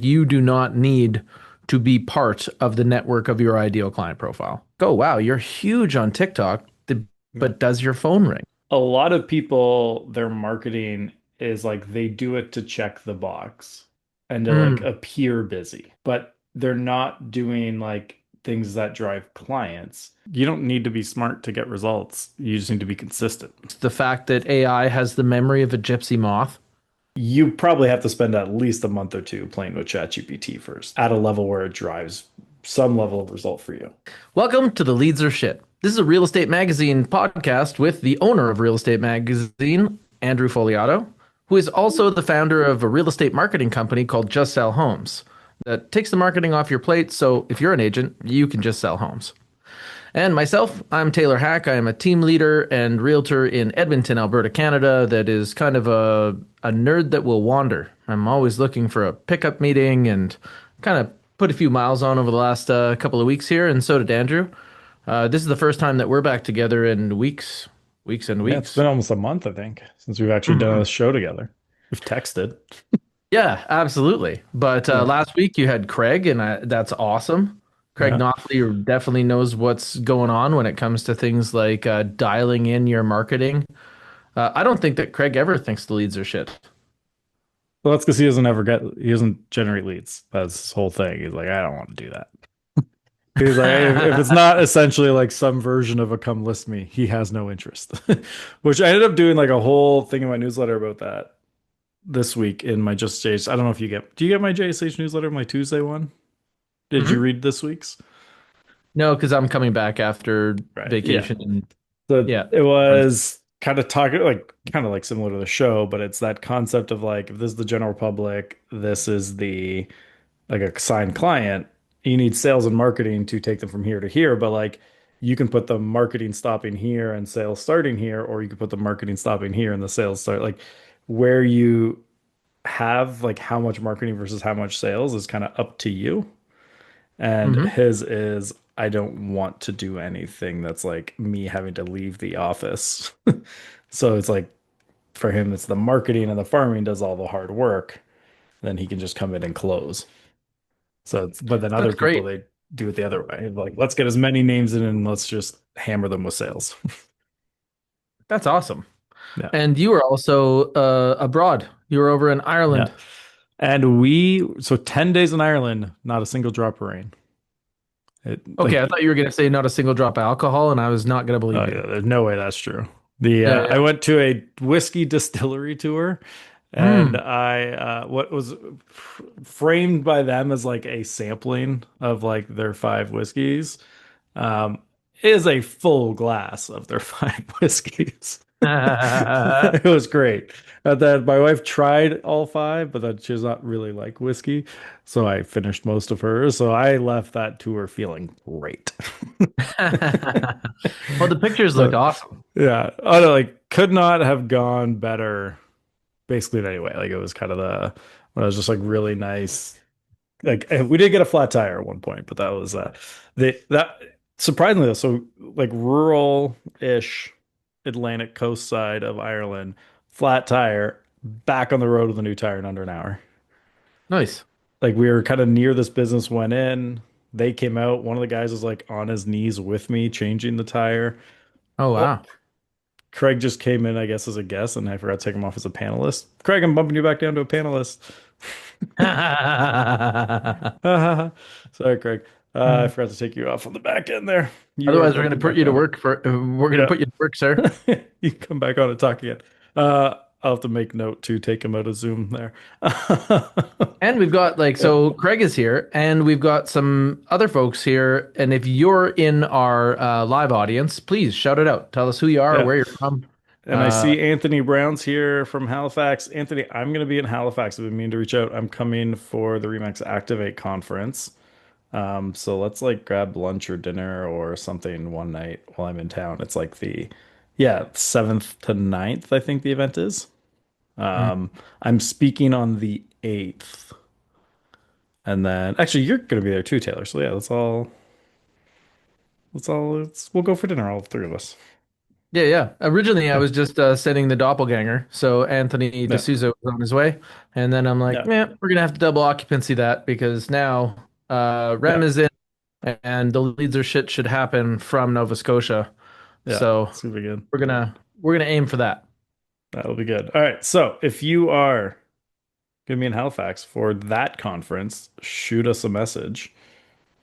you do not need to be part of the network of your ideal client profile. Go, wow, you're huge on TikTok, Yeah. but does your phone ring? A lot of people, their marketing is like they do it to check the box and to like Mm. appear busy, but they're not doing like things that drive clients. You don't need to be smart to get results. You just need to be consistent. It's the fact that AI has the memory of a gypsy moth. You probably have to spend at least a month or two playing with ChatGPT first at a level where it drives some level of result for you. Welcome to the Leads Are Shit. This is a real estate magazine podcast with the owner of Real Estate Magazine, Andrew Foliato, who is also the founder of a real estate marketing company called Just Sell Homes that takes the marketing off your plate. So if you're an agent, you can just sell homes. And myself, I'm Taylor Hack. I am a team leader and realtor in Edmonton, Alberta, Canada, that is kind of a nerd that will wander. I'm always looking for a pickup meeting and kind of put a few miles on over the last couple of weeks here, and so did Andrew. This is the first time that we're back together in weeks, weeks and Yeah, it's weeks. been almost a month, I think, since we've actually done Mhm. a show together. We've texted. Yeah, absolutely. But Yeah. last week you had Craig, and that's awesome. Craig Yeah. Knopfler definitely knows what's going on when it comes to things like dialing in your marketing. I don't think that Craig ever thinks the leads are shit. Well, that's because he doesn't generate leads. That's his whole thing. He's like, I don't want to do that. He's like, if it's not essentially like some version of a come list me, he has no interest. Which I ended up doing like a whole thing in my newsletter about that this week in my Just JS. I don't know if do you get my JSH newsletter, my Tuesday one? Did you Mhm. read this week's? No, because I'm coming back after Right. Yeah. vacation. And So yeah. it was kind of like similar to the show, but it's that concept of like, if this is the general public, this is the like a signed client, you need sales and marketing to take them from here to here. But like you can put the marketing stopping here and sales starting here, or you could put the marketing stopping here and the sales start like where you have like how much marketing versus how much sales is kind of up to you. And Hmm. his is I don't want to do anything that's like me having to leave the office. So it's like for him, it's the marketing and the farming does all the hard work. Then he can just come in and close. So, but then other That's people, great. they do it the other way. Like, let's get as many names in and let's just hammer them with sales. That's awesome. Yeah. And you were also abroad. You were over in Yeah. Ireland. So 10 days in Ireland, not a single drop of rain. It Okay, I like, thought you were going to say not a single drop of alcohol, and I was not going to oh believe you. yeah, there's no way that's true. Yeah, I yeah. went to a whiskey distillery tour and Mm. what was framed by them as like a sampling of like their five whiskeys, um, is a full glass of their five whiskeys. It was great. That my wife tried all five, but that she does not really like whiskey. So I finished most of hers. So I left that tour feeling great. Well, the pictures looked So awesome. yeah. Oh no, like could not have gone better basically in any way. Like it was kind of when it was just like really nice. Like we did get a flat tire at one point, but that was that surprisingly though, so like rural-ish Atlantic coast side of Ireland, flat tire, back on the road with a new tire in under an hour. Nice. Like we were kind of near this business, went in, they came out. One of the guys was like on his knees with me, changing the tire. Oh, Oh, wow. Craig just came in, I guess, as a guest, and I forgot to take him off as a panelist. Craig, I'm bumping you back down to a panelist. Sorry, Craig. I forgot to take you off on the back end there. You are Otherwise, we're going to bumping put back you to down. work for. We're going to Yeah. put you to work, sir. You can come back on and talk again. I'll have to make note to take him out of Zoom there. And we've got Yeah. so Craig is here, and we've got some other folks here. And if you're in our live audience, please shout it out. Tell us who you are, Yeah. where you're from. And I Uh, see Anthony Brown's here from Halifax. Anthony, I'm going to be in Halifax. I've been meaning to reach out. I'm coming for the Remax Activate conference. So let's like grab lunch or dinner or something one night while I'm in town. It's like yeah, 7th to 9th, I think the event is. mm. I'm speaking on the 8th. And then actually you're gonna be there too, Taylor. So yeah, we'll go for dinner, all three of us. Yeah, yeah. Originally, I was just sending the doppelganger, so Anthony Yeah. D'Souza was on his way, and then I'm like, Yeah. man, we're gonna have to double occupancy that because now REM Yeah. is in, and the leads or shit should happen from Nova Scotia, Yeah. so Super good. we're gonna aim for that. That'll be good. All right. So if you are going to be in Halifax for that conference, shoot us a message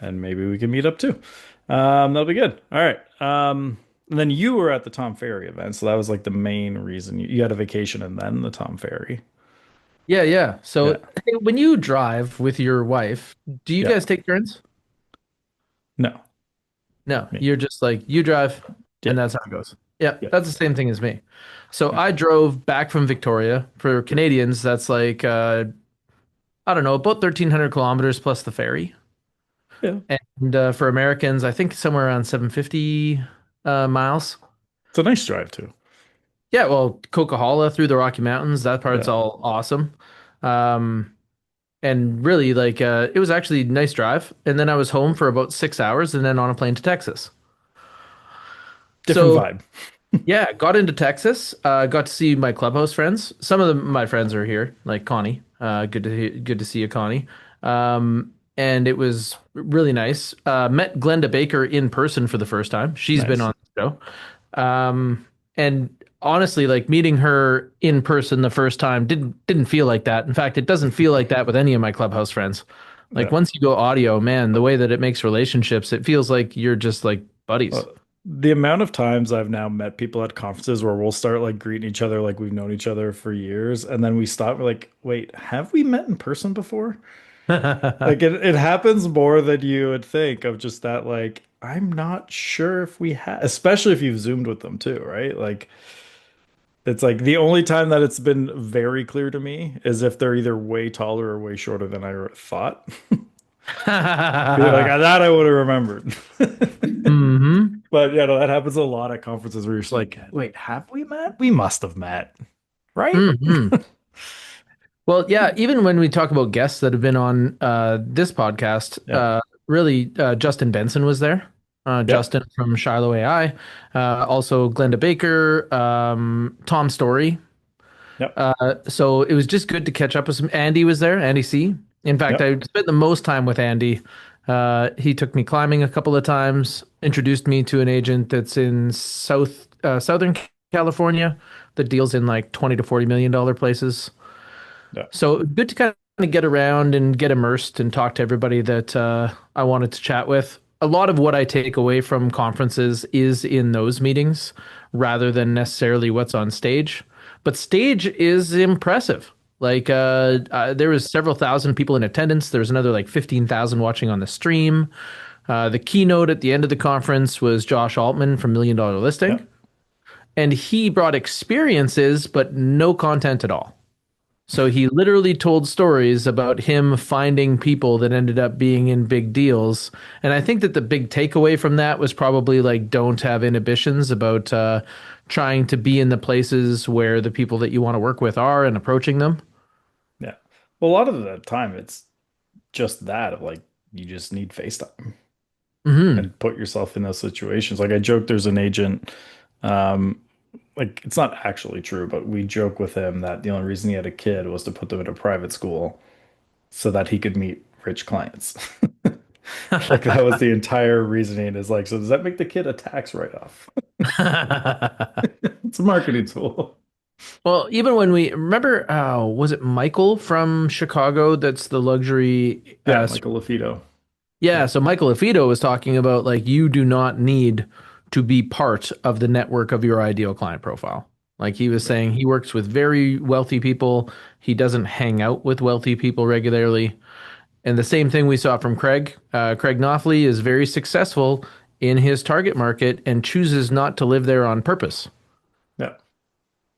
and maybe we can meet up too. That'll be good. All right. And then you were at the Tom Ferry event, so that was like the main reason you had a vacation and then the Tom Ferry. Yeah, yeah. So Yeah. hey, when you drive with your wife, do you Yeah. guys take turns? No, No, me. you're just like you drive, Yeah. and that's how it goes. Yeah, Yeah. that's the same thing as me. So Yeah. I drove back from Victoria. For Canadians, that's like I don't know, about 1,300 kilometers plus the ferry. Yeah. And for Americans, I think somewhere around 750 miles. It's a nice drive too. Yeah, well, Coquihalla through the Rocky Mountains, that part's Yeah. all awesome. Um, and really, like, it was actually a nice drive. And then I was home for about 6 hours and then on a plane to Texas. Different So vibe. yeah, got into Texas. Got to see my clubhouse friends. Some of my friends are here, like Connie. Good to see you, Connie. And it was really nice. Met Glenda Baker in person for the first time. She's been Nice. on the show. And honestly, like meeting her in person the first time didn't feel like that. In fact, it doesn't feel like that with any of my clubhouse friends. Like Yeah. once you go audio, man, the way that it makes relationships, it feels like you're just like Uh, buddies. the amount of times I've now met people at conferences where we'll start like greeting each other like we've known each other for years, and then we stop, we're like, wait, have we met in person before? Like it happens more than you would think of just that, like, I'm not sure if we have, especially if you've zoomed with them too, right? Like it's like the only time that it's been very clear to me is if they're either way taller or way shorter than I thought. Be like, that I would have remembered. hmm But yeah, no, that happens a lot at conferences where you're just like, wait, have we met? We must have met, right? hmm Well, yeah, even when we talk about guests that have been on this podcast, Yeah. really, Justin Benson was there. Yep. Justin from Shiloh AI. Also, Glenda Baker, Tom Story. Yep. So it was just good to catch up with some. Andy was there, Andy C. In fact, Yep. I spent the most time with Andy. He took me climbing a couple of times, introduced me to an agent that's in Southern California that deals in like 20 to 40 million dollar places. Yeah. So good to kind of get around and get immersed and talk to everybody that I wanted to chat with. A lot of what I take away from conferences is in those meetings rather than necessarily what's on stage. But stage is impressive. Like there was several thousand people in attendance. There was another like 15,000 watching on the stream. The keynote at the end of the conference was Josh Altman from Million Dollar Listing, Yep. and he brought experiences but no content at all. So he literally told stories about him finding people that ended up being in big deals. And I think that the big takeaway from that was probably like don't have inhibitions about trying to be in the places where the people that you want to work with are and approaching them. Yeah. Well, a lot of the time it's just that of like you just need FaceTime hmm and put yourself in those situations. Like I joke there's an agent, um, like it's not actually true, but we joke with him that the only reason he had a kid was to put them in a private school so that he could meet rich clients. Like that was the entire reasoning is like, so does that make the kid a tax write-off? It's a marketing tool. Well, even when we remember, was it Michael from Chicago? That's the luxury. Yeah, Michael LaFido. Yeah, Yeah. so Michael Afido was talking about like you do not need to be part of the network of your ideal client profile. Like he was Right. saying he works with very wealthy people. He doesn't hang out with wealthy people regularly. And the same thing we saw from Craig. Craig Knopfler is very successful in his target market and chooses not to live there on purpose. Yeah.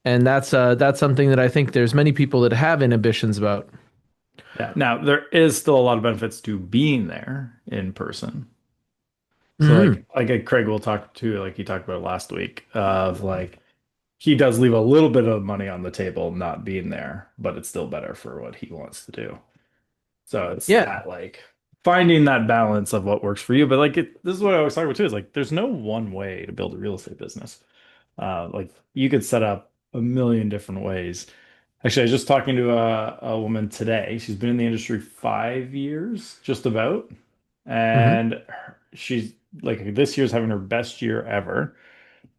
And that's something that I think there's many people that have inhibitions about. Yeah. Now, there is still a lot of benefits to being there in person. So hmm Craig will talk to, like he talked about last week, of like he does leave a little bit of money on the table not being there, but it's still better for what he wants to do. So it's Yeah. that like finding that balance of what works for you. But like this is what I always talk about too, is like there's no one way to build a real estate business. Like you could set up a million different ways. Actually, I was just talking to a woman today. She's been in the industry 5 years, just about. Hmm. And she's like this year's having her best year ever.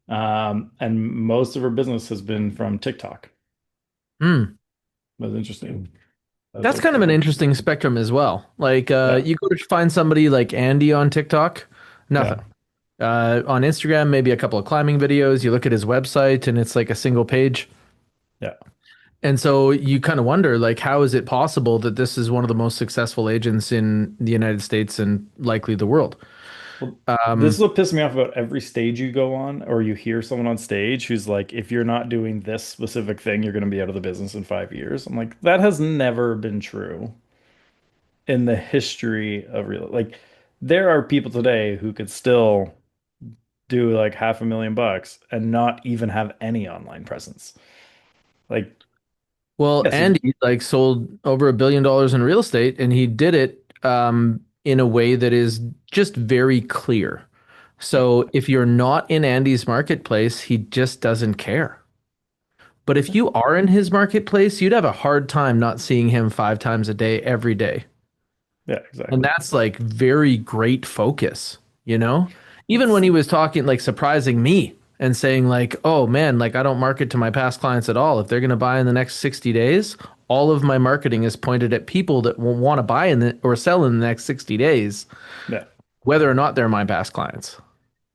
And most of her business has been from TikTok. Mm. That's interesting. That's That's like, kind of an interesting spectrum as well. Like, yeah, you go to find somebody like Andy on TikTok, nothing. yeah, On Instagram, maybe a couple of climbing videos. You look at his website and it's like a single page. yeah. And so you kind of wonder, like, how is it possible that this is one of the most successful agents in the United States and likely the world? Well, this is Um, what pisses me off about every stage you go on, or you hear someone on stage who's like, if you're not doing this specific thing, you're going to be out of the business in 5 years. I'm like, that has never been true in the history of real. Like, there are people today who could still do like $500,000 and not even have any online presence. Like, well, yes, you, Andy like sold over $1 billion in real estate, and he did it in a way that is just very clear. yeah, So if you're not in Andy's marketplace, he just doesn't care. But if you are in his marketplace, you'd have a hard time not seeing him 5 times a day, every day. yeah, And exactly. that's like very great focus, you know? Even when It's he was talking, like surprising me and saying, like, oh man, like I don't market to my past clients at all. If they're going to buy in the next 60 days, all of my marketing is pointed at people that will want to buy in the or sell in the next 60 days, yeah. whether or not they're my past clients.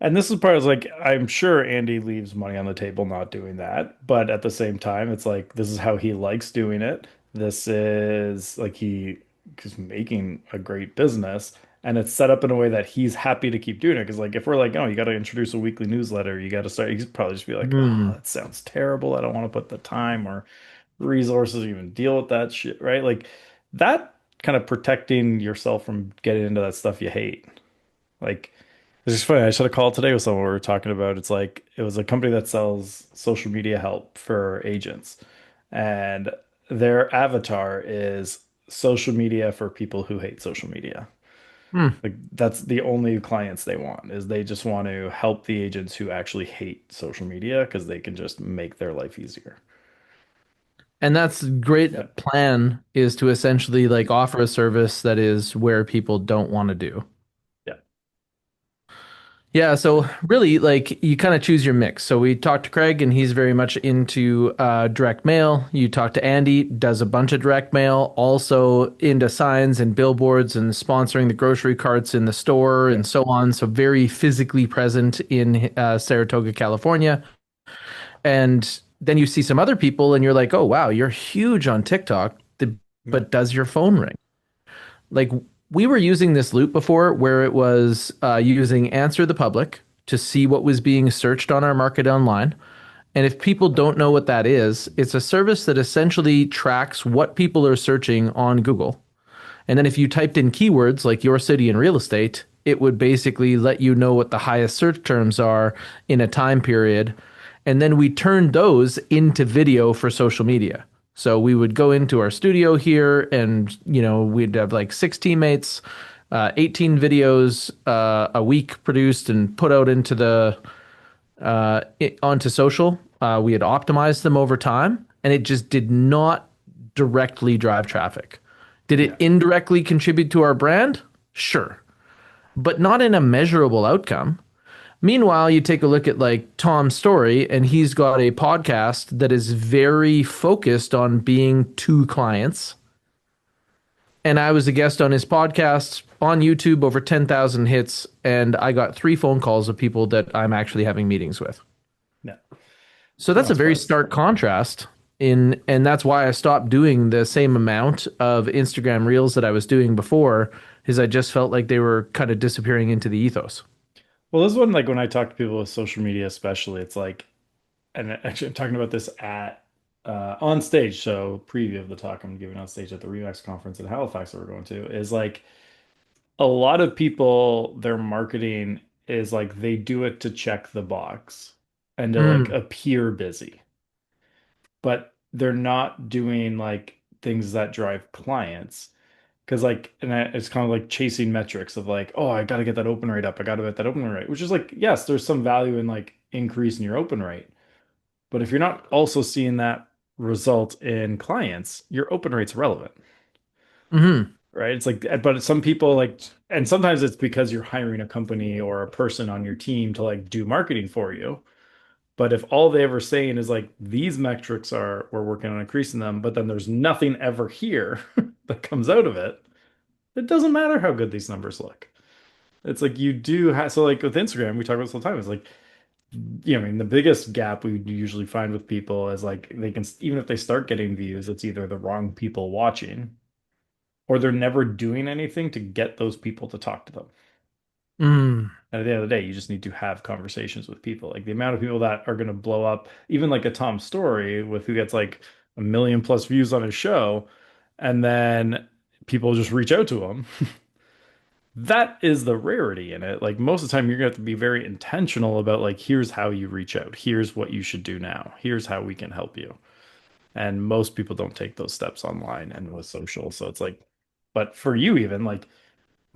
And this is part is like I'm sure Andy leaves money on the table not doing that, but at the same time, it's like this is how he likes doing it. This is like he's making a great business, and it's set up in a way that he's happy to keep doing it. Because like if we're like, oh, you got to introduce a weekly newsletter, you got to start, he'd probably just be like, oh, Hmm. that sounds terrible. I don't want to put the time or resources to even deal with that shit, right? Like that kind of protecting yourself from getting into that stuff you hate. Like, it's just funny. I just had a call today with someone we were talking about. It's like it was a company that sells social media help for agents, and their avatar is social media for people who hate social media. Hmm. Like that's the only clients they want is they just want to help the agents who actually hate social media because they can just make their life easier. And that's a Yeah. great plan is to essentially like offer a service that is where people don't want to do. Yeah. Yeah, so really, like you kind of choose your mix. So we talked to Craig, and he's very much into direct mail. You talk to Andy, does a bunch of direct mail, also into signs and billboards and sponsoring the grocery carts in the store Yeah. and so on. So very physically present in Saratoga, California. And then you see some other people, and you're like, oh wow, you're huge on TikTok, Yeah. but does your phone ring? Like we were using this loop before where it was using Answer the Public to see what was being searched on our market online. And if people don't know what that is, it's a service that essentially tracks what people are searching on Google. And then if you typed in keywords like your city and real estate, it would basically let you know what the highest search terms are in a time period. And then we turned those into video for social media. So we would go into our studio here and, we'd have like 6 teammates, 18 videos a week produced and put out into onto social. We had optimized them over time, and it just did not directly drive traffic. Did it Yeah. indirectly contribute to our brand? Sure, but not in a measurable outcome. Meanwhile, you take a look at like Tom's story, and he's got a podcast that is very focused on being to clients. And I was a guest on his podcast on YouTube, over 10,000 hits, and I got 3 phone calls of people that I'm actually having meetings with. Yeah. So No, that's a it's very fun. stark contrast and that's why I stopped doing the same amount of Instagram reels that I was doing before, is I just felt like they were kind of disappearing into the ethos. Well, this one, like when I talk to people with social media, especially, it's like, and actually, I'm talking about this at on stage. So, preview of the talk I'm giving on stage at the Remax conference in Halifax that we're going to is like a lot of people, their marketing is like they do it to check the box and to like Mm, appear busy, but they're not doing like things that drive clients. Because like, it's kind of like chasing metrics of like, oh, I got to get that open rate up. I got to get that open rate, which is like, yes, there's some value in like increase in your open rate. But if you're not also seeing that result in clients, your open rate's relevant, Hmm. right? It's like, but some people like, and sometimes it's because you're hiring a company or a person on your team to like do marketing for you. But if all they ever saying is like these metrics are we're working on increasing them, but then there's nothing ever here that comes out of it, it doesn't matter how good these numbers look. It's like you do have so like with Instagram, we talk about this all the time. It's like I mean, the biggest gap we usually find with people is like they can even if they start getting views, it's either the wrong people watching or they're never doing anything to get those people to talk to them. Mm. And at the end of the day, you just need to have conversations with people. Like the amount of people that are going to blow up, even like a Tom Story with who gets like 1 million+ views on his show, and then people just reach out to him. That is the rarity in it. Like most of the time, you're going to have to be very intentional about like, here's how you reach out. Here's what you should do now. Here's how we can help you. And most people don't take those steps online and with social. So it's like, but for you, even like,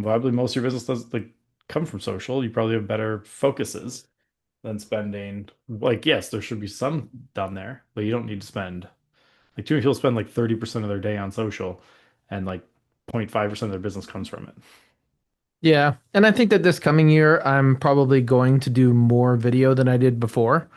probably most of your business does like come from social. You probably have better focuses than spending. Like, yes, there should be some done there, but you don't need to spend like too many people spend like 30% of their day on social and like 0.5% of their business comes from it. Yeah. And I think that this coming year, I'm probably going to do more video than I did before.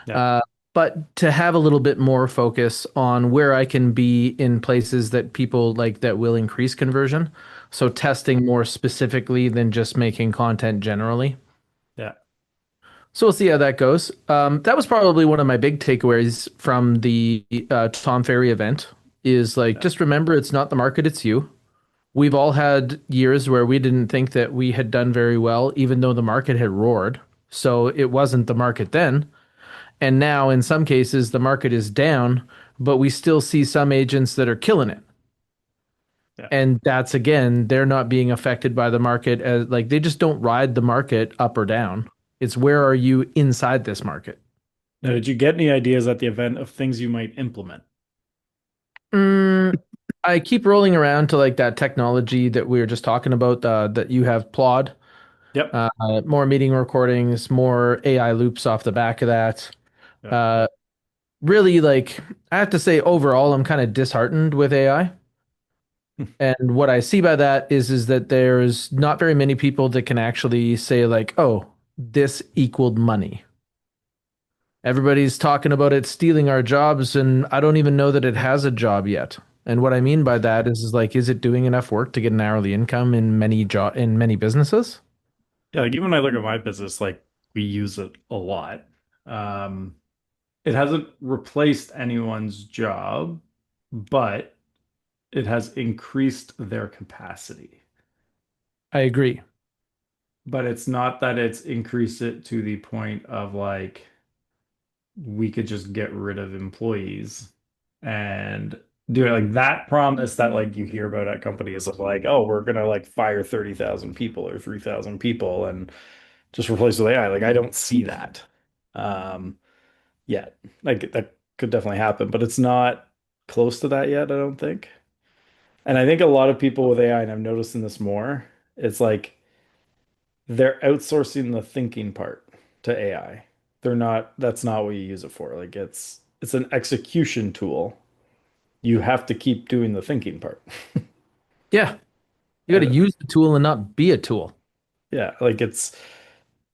Yeah. Uh, but to have a little bit more focus on where I can be in places that people like that will increase conversion. So testing more specifically than just making content generally. Yeah. So we'll see how that goes. That was probably one of my big takeaways from the Tom Ferry event is like, Yeah. just remember it's not the market, it's you. We've all had years where we didn't think that we had done very well, even though the market had roared. So it wasn't the market then. And now, in some cases, the market is down, but we still see some agents that are killing it. Yeah. And that's again, they're not being affected by the market as like they just don't ride the market up or down. It's where are you inside this market? Now, did you get any ideas at the event of things you might implement? Mm, I keep rolling around to like that technology that we were just talking about, that you have Plod, Yep. more meeting recordings, more AI loops off the back of that. Yeah. Uh, Really, like, I have to say, overall, I'm kind of disheartened with AI. And what I see by that is that there's not very many people that can actually say like, "Oh, this equaled money." Everybody's talking about it stealing our jobs, and I don't even know that it has a job yet. And what I mean by that is like, is it doing enough work to get an hourly income in many businesses? Yeah. Like even when I look at my business, like we use it a lot. Um, it hasn't replaced anyone's job, but it has increased their capacity. I agree. But it's not that it's increased it to the point of like we could just get rid of employees and do it like that promise that like you hear about at companies of like, oh, we're gonna like fire 30,000 people or 3,000 people and just replace with AI. Like I don't see that yet. Like that could definitely happen, but it's not close to that yet, I don't think. And I think a lot of people with AI, and I'm noticing this more, it's like they're outsourcing the thinking part to AI. They're not, that's not what you use it for. Like it's an execution tool. You have to keep doing the thinking part. Yeah, you got to And use the tool and not be a tool. yeah, like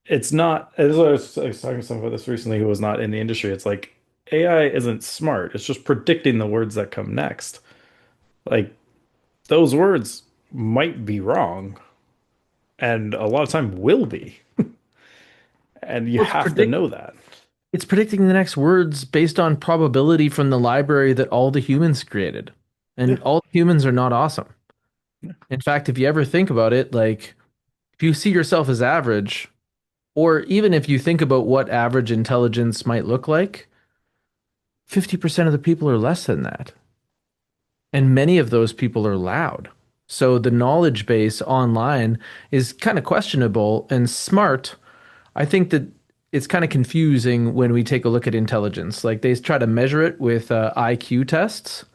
it's not, as I was talking to someone about this recently who was not in the industry. It's like AI isn't smart. It's just predicting the words that come next. Like those words might be wrong and a lot of time will be. And you Well, have to know that. it's predicting the next words based on probability from the library that all the humans created. Yeah. And all humans are not awesome. In fact, if you ever think about it, like if you see yourself as average, or even if you think about what average intelligence might look like, 50% of the people are less than that. And many of those people are loud. So the knowledge base online is kind of questionable and smart. I think that it's kind of confusing when we take a look at intelligence. Like they try to measure it with IQ tests.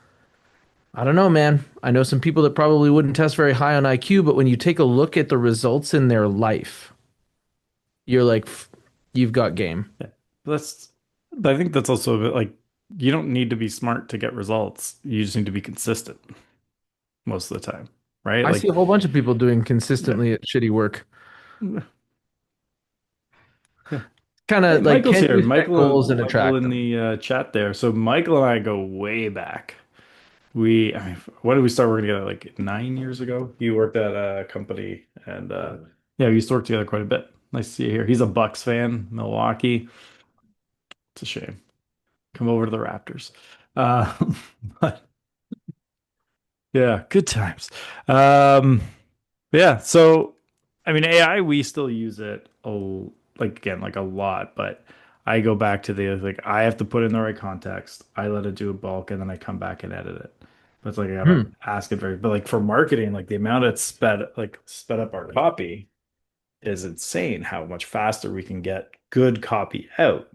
I don't know, man. I know some people that probably wouldn't test very high on IQ, but when you take a look at the results in their life, you're like, you've got game. That's, but I think that's also a bit like you don't need to be smart to get results. You just need to be consistent most of the time, right? I see a whole bunch of people doing Yeah. consistently at shitty work. Yeah. Kind Hey, of like, Michael's can here. you set goals and Michael attract in them? the chat there. So Michael and I go way back. I mean, when did we start working together? Like 9 years ago. He worked at a company, and yeah, we used to work together quite a bit. Nice to see you here. He's a Bucks fan, Milwaukee. It's a shame. Come over to the Raptors. Uh, but yeah, good times. Um, yeah, so I mean, AI, we still use it like again, like a lot, but I go back to the like I have to put in the right context. I let it do a bulk and then I come back and edit it. But it's like I gotta Hmm. ask it very, but like for marketing, like the amount it sped up our copy is insane how much faster we can get good copy out.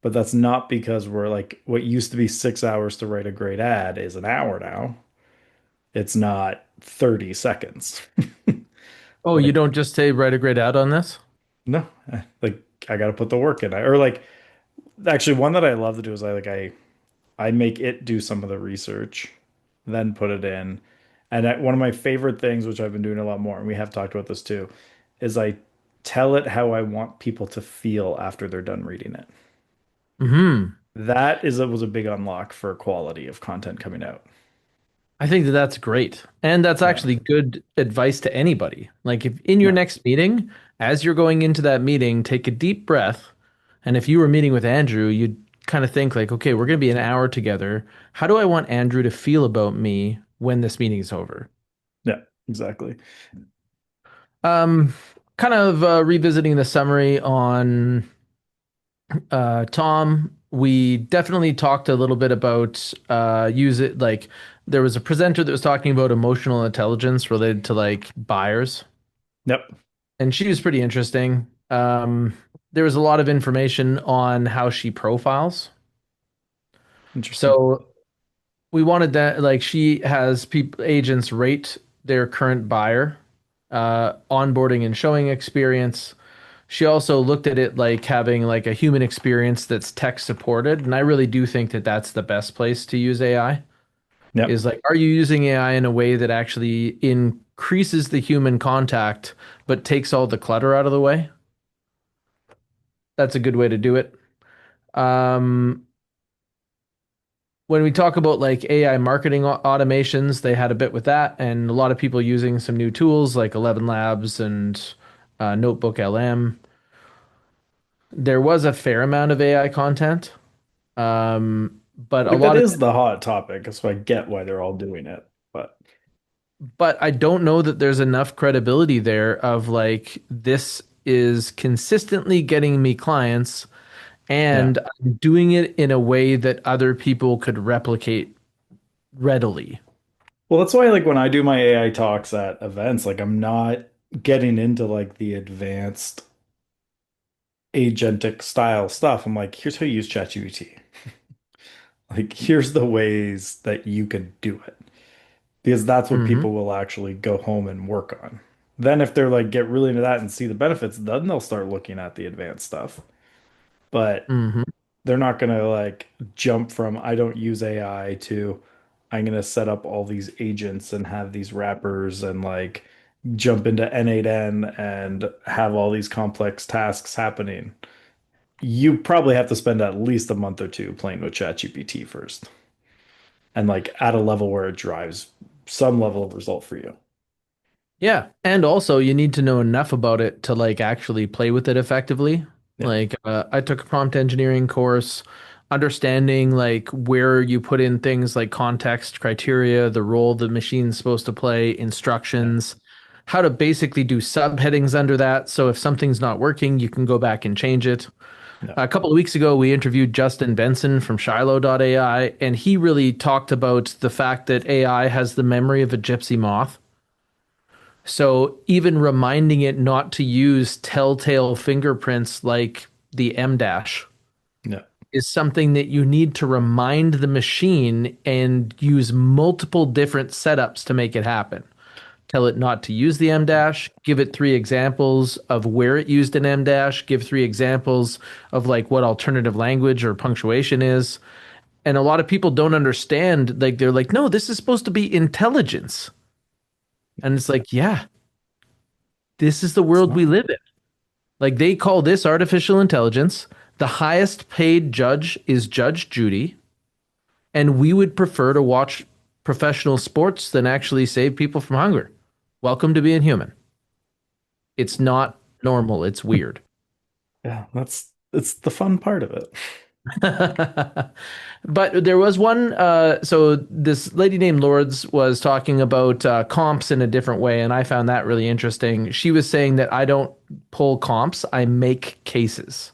But that's not because we're like what used to be 6 hours to write a great ad is an hour now. It's not 30 seconds. Oh, you Like, don't just say write a great ad on this? no, like I got to put the work in. Or like actually one that I love to do is I make it do some of the research, then put it in. And one of my favorite things, which I've been doing a lot more, and we have talked about this too, is I tell it how I want people to feel after they're done reading it. Hmm. That was a big unlock for quality of content coming out. I think that that's great. And that's Yeah. actually good advice to anybody. Like, if in your Yeah. next meeting, as you're going into that meeting, take a deep breath. And if you were meeting with Andrew, you'd kind of think like, okay, we're going to be an hour together. How do I want Andrew to feel about me when this meeting is over? Yeah, exactly. Um, Kind of revisiting the summary on Tom, we definitely talked a little bit about use it like there was a presenter that was talking about emotional intelligence related to like buyers, Yep. and she was pretty interesting. There was a lot of information on how she profiles. Interesting. So we wanted that like she has people agents rate their current buyer, onboarding and showing experience. She also looked at it like having like a human experience that's tech supported, and I really do think that that's the best place to use AI. Yep. Is like, are you using AI in a way that actually increases the human contact but takes all the clutter out of the way? That's a good way to do it. Um, when we talk about like AI marketing automations, they had a bit with that, and a lot of people using some new tools like 11 Labs and Notebook LM. There was a fair amount of AI content, but a Like that lot of is the hot topic, so I get why they're all doing it. But but I don't know that there's enough credibility there of like this is consistently getting me clients yeah. and I'm doing it in a way that other people could replicate readily. Well, that's why like when I do my AI talks at events, like I'm not getting into like the advanced agentic style stuff. I'm like, here's how you use ChatGPT. Like, here's the ways that you can do it. Because that's what Hmm. people will actually go home and work on. Then if they're like get really into that and see the benefits, then they'll start looking at the advanced stuff. But Hmm. they're not gonna like jump from I don't use AI to I'm gonna set up all these agents and have these wrappers and like jump into N8N and have all these complex tasks happening. You probably have to spend at least a month or two playing with ChatGPT first and like at a level where it drives some level of result for you. Yeah, and also you need to know enough about it to like actually play with it effectively. Yeah, Like I took a prompt engineering course, understanding like where you put in things like context, criteria, the role the machine's supposed to play, yeah, instructions, how to basically do subheadings under that. So if something's not working, you can go back and change it. yeah, A couple of weeks ago, we interviewed Justin Benson from Shiloh.ai, and he really talked about the fact that AI has the memory of a gypsy moth. So even reminding it not to use telltale fingerprints like the M dash yeah. is something that you need to remind the machine and use multiple different setups to make it happen. tell it not to use the M dash, give it three examples of where it used an M dash, give three examples of like what alternative language or punctuation is. And a lot of people don't understand, like they're like, no, this is supposed to be intelligence. And it's like, yeah, this is the It's world we not. live in. Like they call this artificial intelligence. The highest paid judge is Judge Judy, and we would prefer to watch professional sports than actually save people from hunger. Welcome to being human. It's not normal, it's weird. Yeah, that's it's the fun part of it. But there was one, so this lady named Lords was talking about comps in a different way, and I found that really interesting. She was saying that I don't pull comps, I make cases.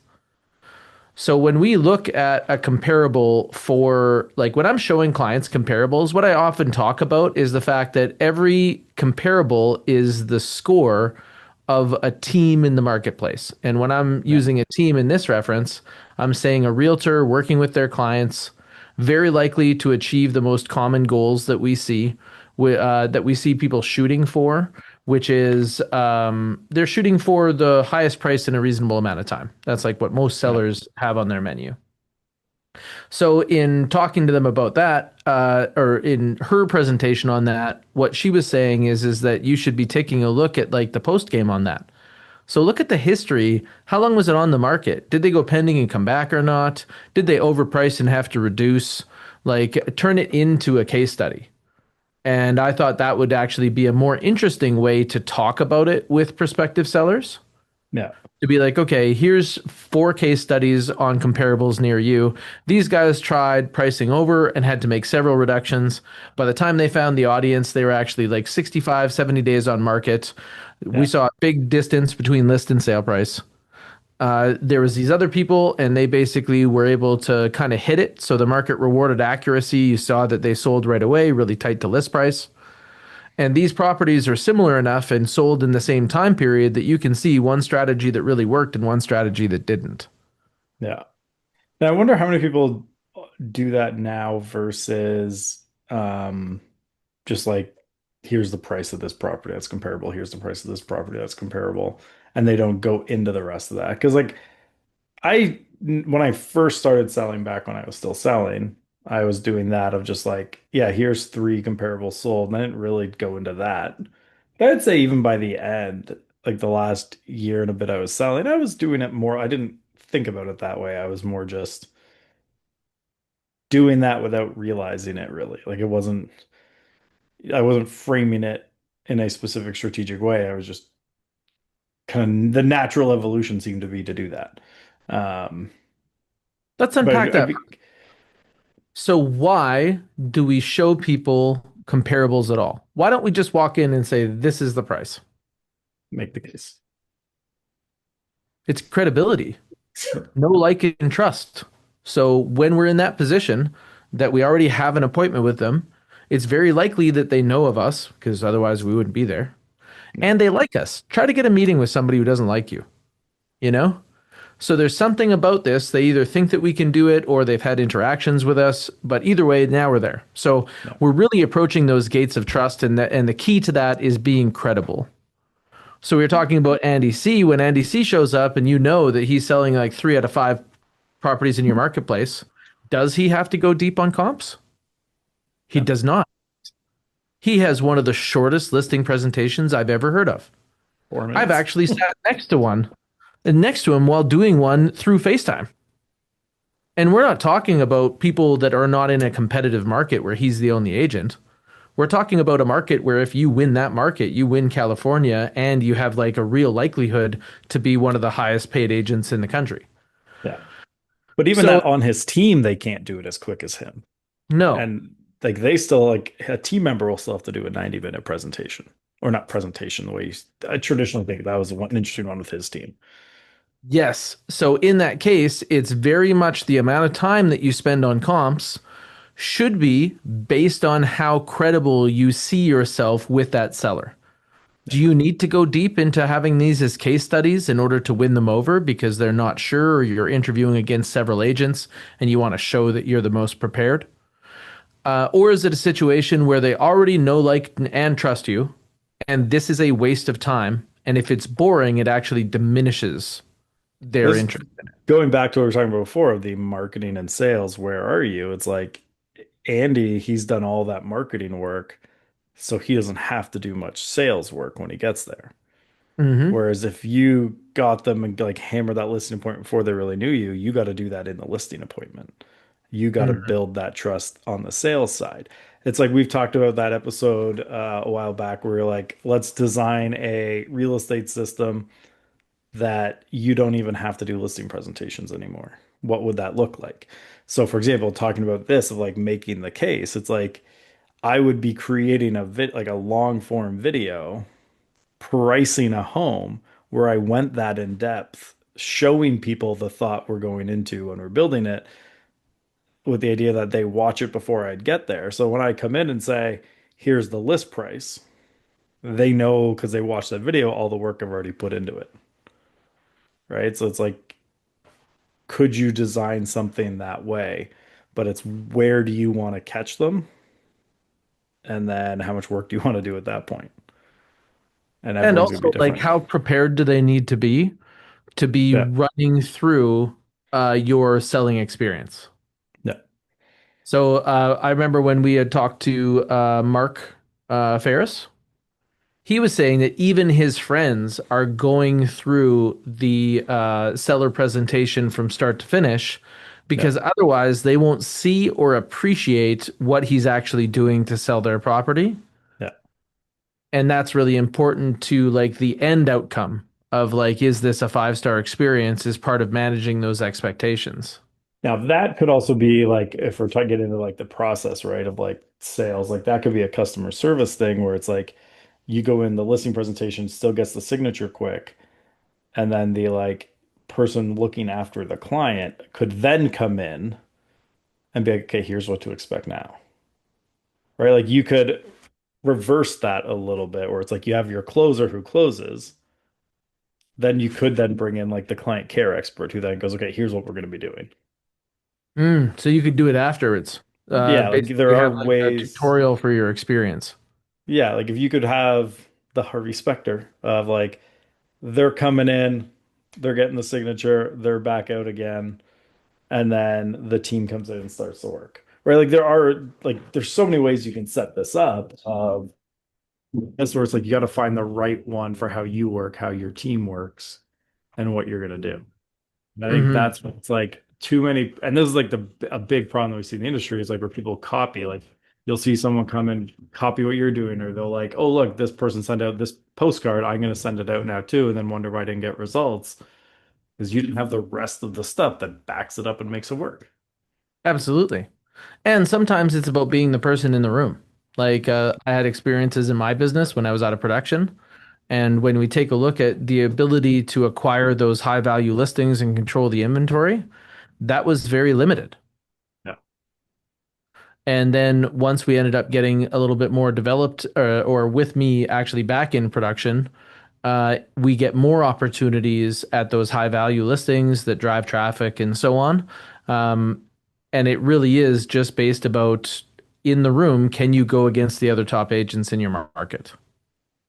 So when we look at a comparable for like when I'm showing clients comparables, what I often talk about is the fact that every comparable is the score of a team in the marketplace. And when I'm Yeah. using a team in this reference, I'm saying a realtor working with their clients, very likely to achieve the most common goals that we see people shooting for, which is they're shooting for the highest price in a reasonable amount of time. That's like what most Yeah. sellers have on their menu. So, in talking to them about that, or in her presentation on that, what she was saying is that you should be taking a look at like the post game on that. So look at the history. How long was it on the market? Did they go pending and come back or not? Did they overprice and have to reduce? Like turn it into a case study. And I thought that would actually be a more interesting way to talk about it with prospective sellers. Yeah. To be like, okay, here's four case studies on comparables near you. These guys tried pricing over and had to make several reductions. By the time they found the audience, they were actually like 65, 70 days on market. We Yeah. saw a big distance between list and sale price. There was these other people, and they basically were able to kind of hit it. So the market rewarded accuracy. You saw that they sold right away, really tight to list price. And these properties are similar enough and sold in the same time period that you can see one strategy that really worked and one strategy that didn't. Yeah. Now, I wonder how many people do that now versus just like here's the price of this property that's comparable, here's the price of this property that's comparable, and they don't go into the rest of that. Because like when I first started selling back when I was still selling, I was doing that of just like, yeah, here's three comparables sold, and I didn't really go into that. But I'd say even by the end, like the last year and a bit I was selling, I was doing it more. I didn't think about it that way. I was more just doing that without realizing it really. Like I wasn't framing it in a specific strategic way. I was just kind of the natural evolution seemed to be to do that. Um, Let's but unpack I'd that. be, So, why do we show people comparables at all? Why don't we just walk in and say, this is the price? make the case. It's credibility, no like and trust. So, when we're in that position that we already have an appointment with them, it's very likely that they know of us because otherwise we wouldn't be there. Yeah. And they like us. Try to get a meeting with somebody who doesn't like you, you know? So there's something about this. They either think that we can do it or they've had interactions with us, but either way, now we're there. So Yeah. we're really approaching those gates of trust, and the key to that is being credible. So we were talking about Andy C. When Andy C shows up and you know that he's selling like 3 out of 5 properties in your marketplace, does he have to go deep on comps? He No. does not. He has one of the shortest listing presentations I've ever heard of. 'I've4 minutes. actually sat next to him while doing one through FaceTime. And we're not talking about people that are not in a competitive market where he's the only agent. We're talking about a market where if you win that market, you win California and you have like a real likelihood to be one of the highest paid agents in the country. Yeah. But even So, that on his team, they can't do it as quick as him. no. And like they still like a team member will still have to do a 90-minute presentation. Or not presentation, the way I traditionally think that was an interesting one with his team. Yes. So in that case, it's very much the amount of time that you spend on comps should be based on how credible you see yourself with that seller. Do you need to go deep into having these as case studies in order to win them over because they're not sure or you're interviewing against several agents and you want to show that you're the most prepared? Or is it a situation where they already know, like, and trust you? And this is a waste of time. And if it's boring, it actually diminishes their This interest. going back to what we were talking about before of the marketing and sales, where are you? It's like Andy, he's done all that marketing work, so he doesn't have to do much sales work when he gets there. Hmm. Whereas if you got them and like hammer that listing appointment before they really knew you, you got to do that in the listing appointment. You got to Hmm. build that trust on the sales side. It's like we've talked about that episode a while back where we're like, let's design a real estate system that you don't even have to do listing presentations anymore. What would that look like? So, for example, talking about this of like making the case, it's like I would be creating like a long form video pricing a home where I went that in depth, showing people the thought we're going into when we're building it with the idea that they watch it before I'd get there. So when I come in and say, here's the list price, they know because they watched that video all the work I've already put into it. Right. So it's like, could you design something that way? But it's where do you want to catch them? And then how much work do you want to do at that point? And And everyone's gonna be also, like, different. how prepared do they need to be Yeah. running through your selling experience? Yeah. So I remember when we had talked to Mark Ferris. He was saying that even his friends are going through the seller presentation from start to finish Yeah. because otherwise they won't see or appreciate what he's actually doing to sell their property. Yeah. And that's really important to like the end outcome of like, is this a 5-star experience is part of managing those expectations. Now that could also be like if we're trying to get into like the process, right, of like sales, like that could be a customer service thing where it's like you go in the listing presentation, still gets the signature quick, and then the like person looking after the client could then come in and be like, okay, here's what to expect now. Right? Like you could reverse that a little bit where it's like you have your closer who closes, then you could then bring in like the client care expert who then goes, okay, here's what we're going to be doing. So you could do it afterwards. Yeah, like there Basically are have like a ways. tutorial for your experience. Yeah, like if you could have the Harvey Specter of like they're coming in, they're getting the signature, they're back out again, and then the team comes in and starts to work. Right? Like there are like there's so many ways you can set this up. That's where it's like you got to find the right one for how you work, how your team works, and what you're gonna do. And I think Hmm. that's what's like too many, and this is like a big problem that we see in the industry is like where people copy. Like you'll see someone come and copy what you're doing, or they'll like, oh look, this person sent out this postcard, I'm gonna send it out now too, and then wonder why I didn't get results because you didn't have the rest of the stuff that backs it up and makes it work. Absolutely. And sometimes it's about being the person in the room. Like I had experiences in my business when I was out of production. And when we take a look at the ability to acquire those high value listings and control the inventory, that was very limited. Yeah. And then once we ended up getting a little bit more developed, or with me actually back in production, we get more opportunities at those high value listings that drive traffic and so on. Um, and it really is just based about in the room, can you go against the other top agents in your market?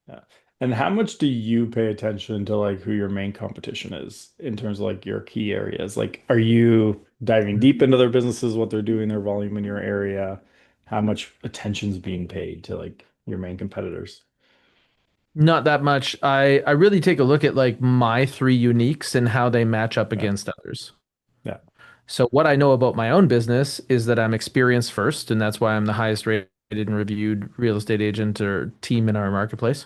Yeah. And how much do you pay attention to like who your main competition is in terms of like your key areas? Like, are you diving deep into their businesses, what they're doing, their volume in your area? How much attention's being paid to like your main competitors? Not that much. I really take a look at like my three uniques and how they match up Yeah. against others. Yeah. So what I know about my own business is that I'm experienced first, and that's why I'm the highest rated and reviewed real estate agent or team in our marketplace.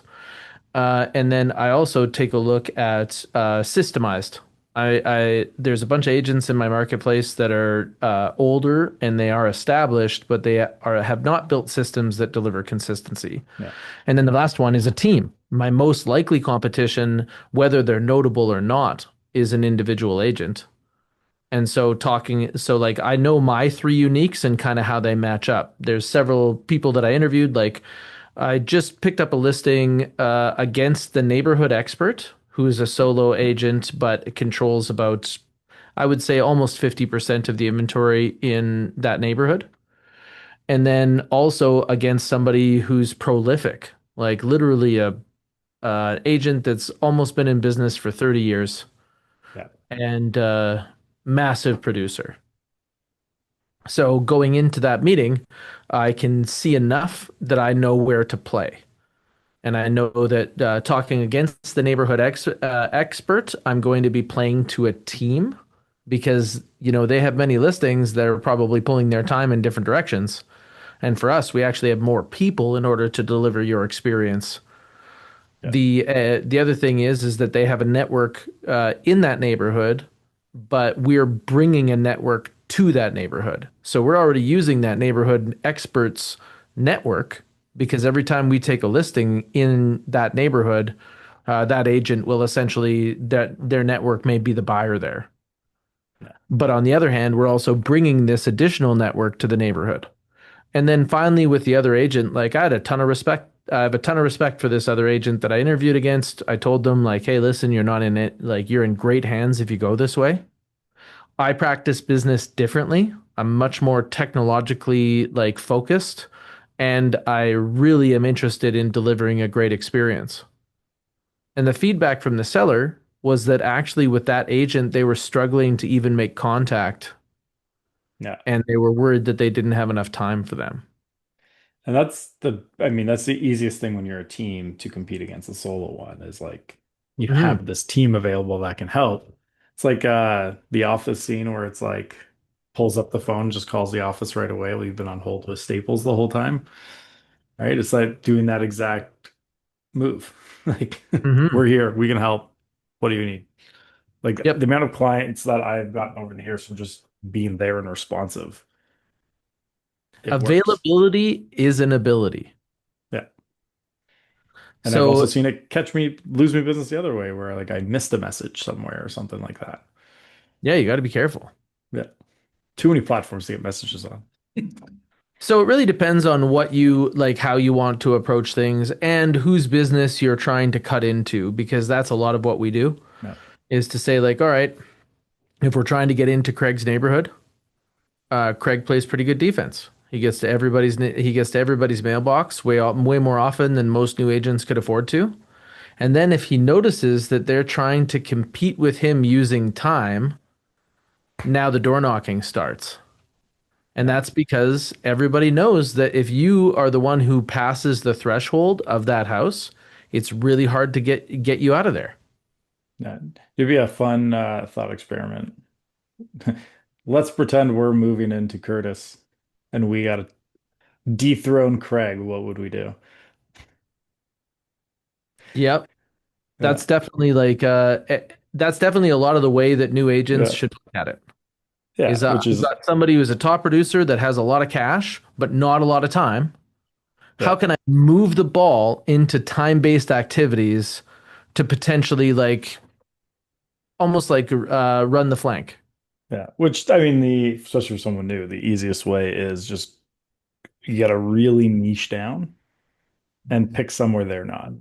And then I also take a look at systemized. There's a bunch of agents in my marketplace that are older and they are established, but they are have not built systems that deliver consistency. Yeah. And then the last one is a team. My most likely competition, whether they're notable or not, is an individual agent. And so so like I know my three uniques and kind of how they match up. There's several people that I interviewed. Like I just picked up a listing against the neighborhood expert, who's a solo agent, but controls about, I would say, almost 50% of the inventory in that neighborhood. And then also against somebody who's prolific. like literally a agent that's almost been in business for 30 years Yeah. and massive producer. So going into that meeting, I can see enough that I know where to play. And I know that talking against the neighborhood expert, I'm going to be playing to a team because, they have many listings that are probably pulling their time in different directions. And for us, we actually have more people in order to deliver your experience. Yeah. The other thing is that they have a network in that neighborhood, but we're bringing a network to that neighborhood. So we're already using that neighborhood experts network because every time we take a listing in that neighborhood, that agent will essentially that their network may be the buyer there. Yeah. But on the other hand, we're also bringing this additional network to the neighborhood. And then finally, with the other agent, like I had a ton of respect. I have a ton of respect for this other agent that I interviewed against. I told them, like, hey, listen, you're not in it. Like, you're in great hands if you go this way. I practice business differently. I'm much more technologically like focused, and I really am interested in delivering a great experience. And the feedback from the seller was that actually, with that agent, they were struggling to even make contact, Yeah. and they were worried that they didn't have enough time for them. And I mean, that's the easiest thing when you're a team to compete against a solo one is like you Hmm. have this team available that can help. It's like the office scene where it's like pulls up the phone, just calls the office right away. We've been on hold with Staples the whole time, right? It's like doing that exact move. Like, Hmm. we're here, we can help. What do you need? Like the Yep. amount of clients that I've gotten over the years from just being there and responsive, it works. Availability is an ability. Yeah. And I've also So, seen it catch me, lose me business the other way where like I missed a message somewhere or something like that. yeah, you got to be careful. Yeah. Too many platforms to get messages on. So it really depends on what you like, how you want to approach things and whose business you're trying to cut into, because that's a lot of what we do Yeah. is to say, like, all right, if we're trying to get into Craig's neighborhood, Craig plays pretty good defense. He gets to everybody's mailbox way more often than most new agents could afford to. And then if he notices that they're trying to compete with him using time, now the door knocking starts. And Yeah. that's because everybody knows that if you are the one who passes the threshold of that house, it's really hard to get you out of there. Yeah. It'd be a fun thought experiment. Let's pretend we're moving into Curtis and we got to dethrone Craig. What would we do? Yep. Yeah. That's definitely a lot of the way that new agents Yeah. should look at it. Yeah. Is Which I've is, got somebody who's a top producer that has a lot of cash but not a lot of time. How yeah. can I move the ball into time-based activities to potentially like almost like run the flank? Yeah. Which, I mean, especially for someone new, the easiest way is just you got to really niche down and pick somewhere they're not.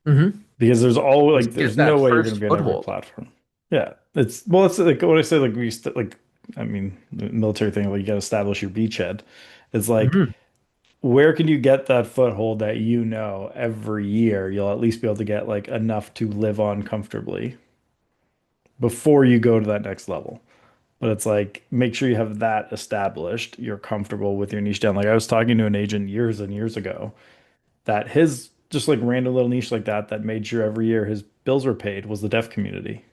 Hmm. Because there's always like Get there's no that way you're going to first be on every foothold. platform. Yeah, it's well, it's like what I say. Like we used to, like, I mean, the military thing. Like you got to establish your beachhead. It's like Hmm. where can you get that foothold that every year you'll at least be able to get like enough to live on comfortably before you go to that next level. But it's like make sure you have that established. You're comfortable with your niche down. Like I was talking to an agent years and years ago that his just like random little niche like that made sure every year his bills were paid was the deaf community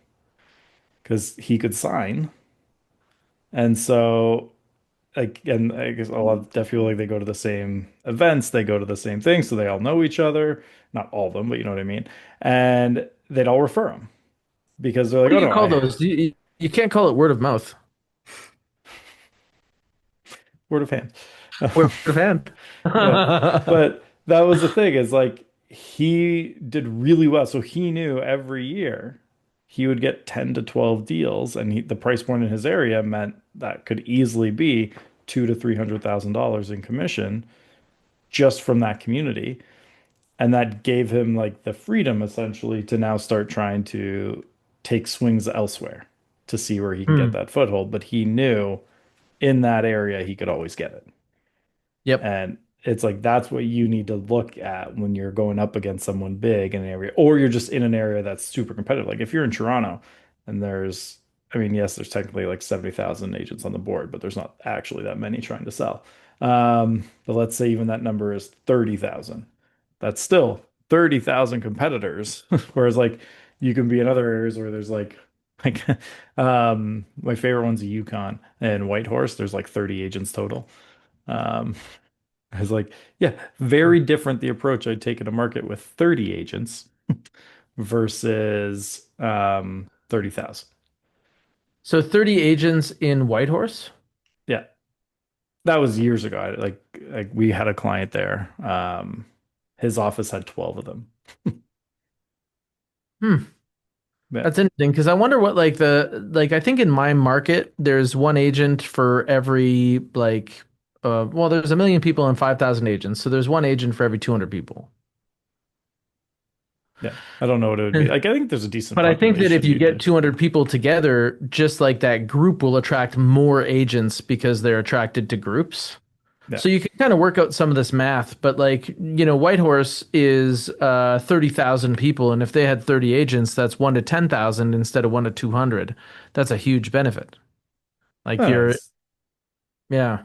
because he could sign. And so like and I guess a lot of deaf people like they go to the same events, they go to the same things, so they all know each other. Not all of them, but you know what I mean. And they'd all refer him because they're like, What do oh you no, call I those? You can't call it word of mouth. word of hand. Word of hand. Yeah. But that was the thing is like he did really well. So he knew every year he would get 10 to 12 deals and the price point in his area meant that could easily be two to $300,000 in commission just from that community. And that gave him like the freedom essentially to now start trying to take swings elsewhere to see where he can get Hmm. that foothold. But he knew in that area he could always get it. Yep. And it's like that's what you need to look at when you're going up against someone big in an area, or you're just in an area that's super competitive. Like if you're in Toronto and there's, I mean, yes, there's technically like 70,000 agents on the board, but there's not actually that many trying to sell. But let's say even that number is 30,000. That's still 30,000 competitors. Whereas like you can be in other areas where there's like my favorite one's a Yukon and Whitehorse. There's like 30 agents total. Um, I was like, yeah, very different the approach I'd take in a market with 30 agents versus 30,000. So 30 agents in Whitehorse? Yeah, that was years ago. Like we had a client there. His office had 12 of them. Hmm. Yeah, That's interesting because I wonder what I think in my market there's one agent for every well, there's a million people and 5,000 agents, so there's one agent for every 200 people. yeah. I don't know what it would be. Like I think there's a decent But I think that if population you you'd get do. 200 people together, just like that group will attract more agents because they're attracted to groups. Yeah. So you can kind of work out some of this math, but Whitehorse is 30,000 people, and if they had 30 agents, that's 1 to 10,000 instead of 1 to 200. That's a huge benefit. Like No, you're, it's yeah.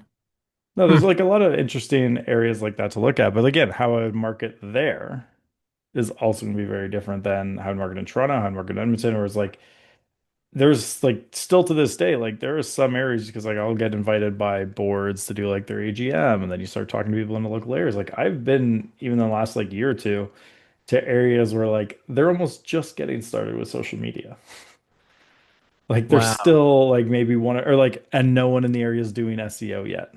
no, there's Hmm. like a lot of interesting areas like that to look at. But again, how I would market there is also going to be very different than how I'd market in Toronto, how I'd market in Edmonton, or it's like there's like still to this day, like there are some areas because like I'll get invited by boards to do like their AGM, and then you start talking to people in the local areas. Like I've been even in the last like year or two to areas where like they're almost just getting started with social media. Like they're Wow. still like maybe one or like and no one in the area is doing SEO yet.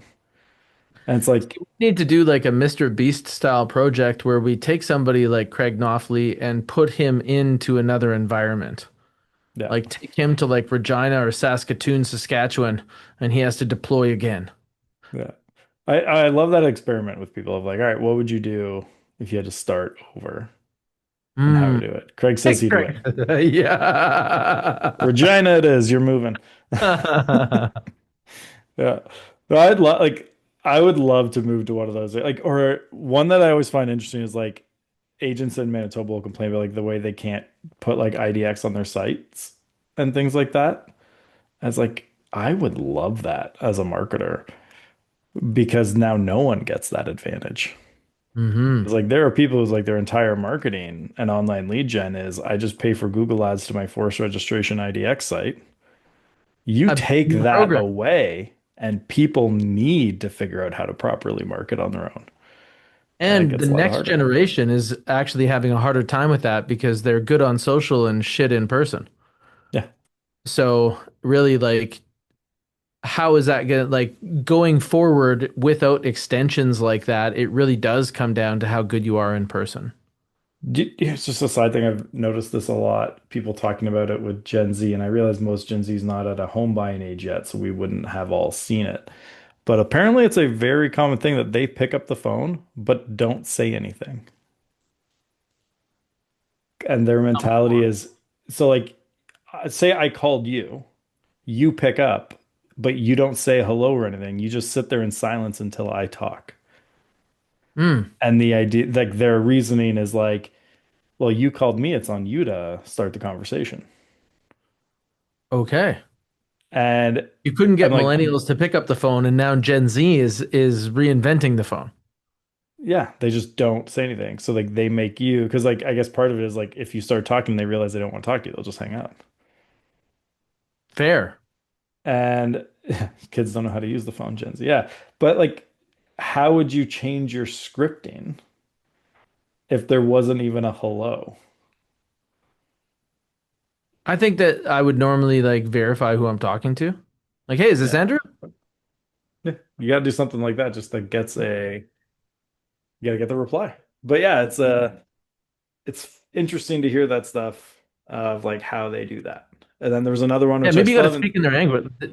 And it's like, We need to do like a Mr. Beast style project where we take somebody like Craig Knopfler and put him into another environment. yeah, Like take him to like Regina or Saskatoon, Saskatchewan, and he has to deploy again. yeah. I love that experiment with people of like, all right, what would you do if you had to start over and how Hmm. to do it? Craig says Hey, he'd Craig. win. Yeah. Regina it is, you're moving. Yeah. But I'd love like I would love to move to one of those. Like or one that I always find interesting is like agents in Manitoba will complain about like the way they can't put like IDX on their sites and things like that. As like I would love that as a marketer because now no one gets that advantage. Hmm. It's like there are people who's like their entire marketing and online lead gen is I just pay for Google ads to my forced registration IDX site. You A take new that program. away, and people need to figure out how to properly market on their own. And it And the gets a lot next harder. generation is actually having a harder time with that because they're good on social and shit in person. Yeah. So really how is that gonna going forward without extensions like that, it really does come down to how good you are in person. It's just a side thing. I've noticed this a lot. People talking about it with Gen Z, and I realize most Gen Z is not at a home buying age yet, so we wouldn't have all seen it. But apparently, it's a very common thing that they pick up the phone but don't say anything. And their mentality is so like, say I called you, you pick up, but you don't say hello or anything. You just sit there in silence until I talk. Hmm. And the idea, like their reasoning is like, well, you called me, it's on you to start the conversation. Okay. And You couldn't I'm get like, millennials to pick up the phone, and now Gen Z is reinventing the phone. yeah, they just don't say anything. So like they make you, because like I guess part of it is like if you start talking, they realize they don't want to talk to you, they'll just hang up. Fair. And kids don't know how to use the phone, Gen Z. Yeah. But like, how would you change your scripting if there wasn't even a hello? I think that I would normally like verify who I'm talking to. Like, hey, is this Yeah. Andrew? Yeah. You got to do something like that just that gets you got to get the reply. But yeah, it's interesting to hear that stuff of like how they do that. And then there was another one Yeah, which I maybe you got still to haven't. speak in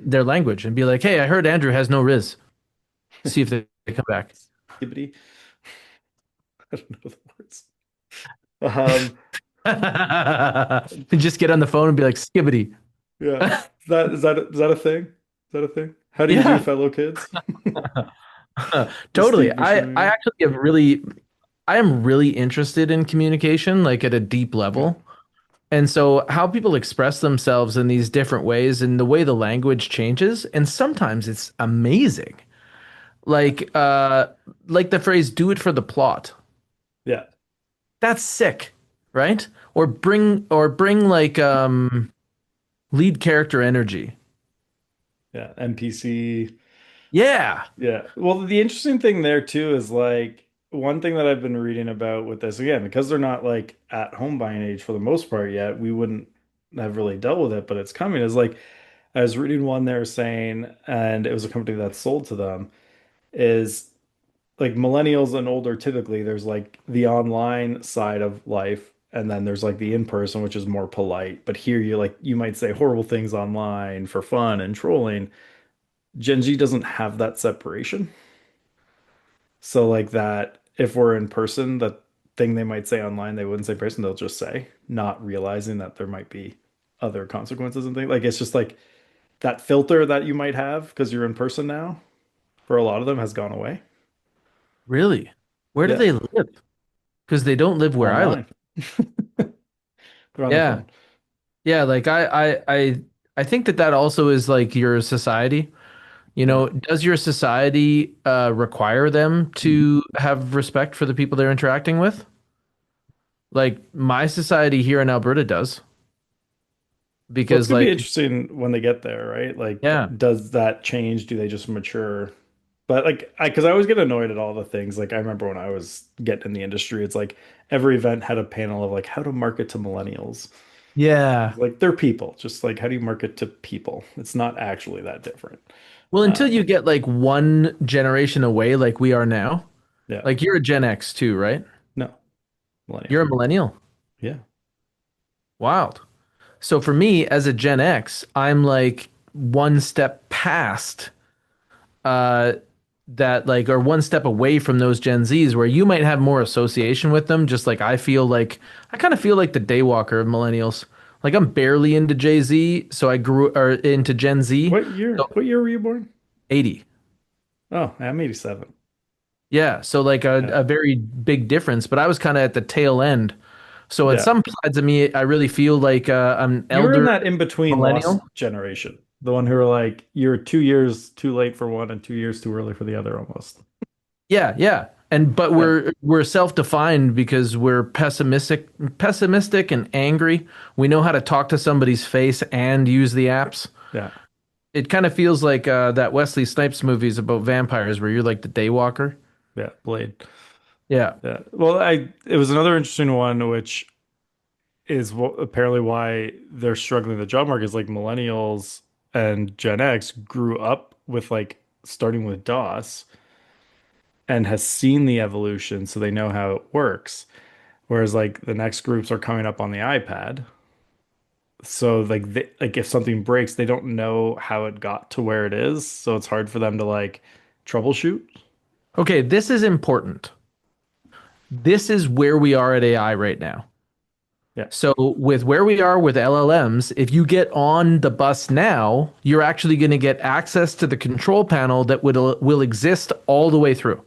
their language and be like, hey, I heard Andrew has no Riz. See if they come back. Skibbity. I don't know the words. Um, And just get on the phone and be like, skibbity. yeah. Is that a thing? Is that a thing? How do you do, Yeah. fellow kids? Totally. I Distinguishing. actually have really I am really interested in communication, like at a deep Yeah. level. And so how people express themselves in these different ways and the way the language changes, and sometimes it's amazing. Like like the phrase "do it for the plot." Yeah. That's sick, right? Or bring like lead character energy. Yeah. NPC. Yeah. Yeah. Well, the interesting thing there too is like one thing that I've been reading about with this again, because they're not like at home buying age for the most part yet, we wouldn't have really dealt with it, but it's coming. Is like I was reading one there saying, and it was a company that sold to them, is like millennials and older typically there's like the online side of life and then there's like the in-person which is more polite. But here you like you might say horrible things online for fun and trolling. Gen Z doesn't have that separation. So like that, if we're in person, that thing they might say online, they wouldn't say in person, they'll just say, not realizing that there might be other consequences and things. Like it's just like that filter that you might have because you're in person now, for a lot of them has gone away. Really? Where do Yeah, they live? Because they don't live where I live. online. They're on their Yeah. phone. Yeah, like I think that that also is like your society. You Yeah. know, does your society require them Mhm. to have respect for the people they're interacting with? Like my society here in Alberta does, Well, it's because gonna be like interesting when they get there, right? Like, yeah. does that change? Do they just mature? But like, because I always get annoyed at all the things. Like, I remember when I was getting in the industry, it's like every event had a panel of like how to market to millennials. Yeah. Like, they're people. Just like, how do you market to people? It's not actually that different. Well, until Um, you get like one generation away like we are now. yeah. Like you're a Gen X too, right? No, millennial. You're a millennial. Yeah. Wild. So for me as a Gen X, I'm like one step past uh that like or one step away from those Gen Zs where you might have more association with them, just like I kind of feel like the daywalker of millennials. Like I'm barely into Jay Z, so I grew or into Gen Z. What year? So What year were you born? 80. Oh, I'm 87. Yeah, so like Yeah. a very big difference, but I was kind of at the tail end. So at Yeah. some sides of me, I really feel like I'm You were in elder that in between lost millennial. generation. The one who were like, you're 2 years too late for one and 2 years too early for the other almost. Yeah, yeah. And but Yeah. we're self-defined because we're pessimistic and angry. We know how to talk to somebody's face and use the apps. Yeah. It kind of feels like that Wesley Snipes movies about vampires where you're like the daywalker. Yeah. Blade. Yeah. Yeah. Well, it was another interesting one, which is apparently why they're struggling in the job market is like millennials and Gen X grew up with like starting with DOS and has seen the evolution, so they know how it works. Whereas like the next groups are coming up on the iPad. So like if something breaks, they don't know how it got to where it is, so it's hard for them to like troubleshoot. Okay, this is important. This is where we are at AI right now. Yeah, So with where we are with LLMs, if you get on the bus now, you're actually going to get access to the control panel that will exist all the way through.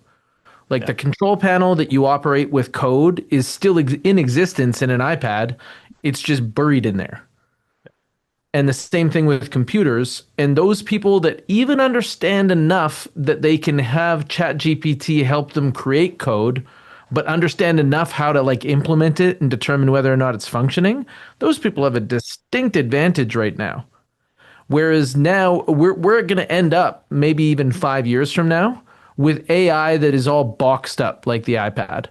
Like yeah, the control panel that you operate with code is still in existence in an iPad. It's just buried in there. And the same thing with computers. And those people that even understand enough that they can have ChatGPT help them create code, but understand enough how to like implement it and determine whether or not it's functioning, those people have a distinct advantage right now. Whereas now we're going to end up maybe even 5 years from now with AI that is all boxed up like the iPad.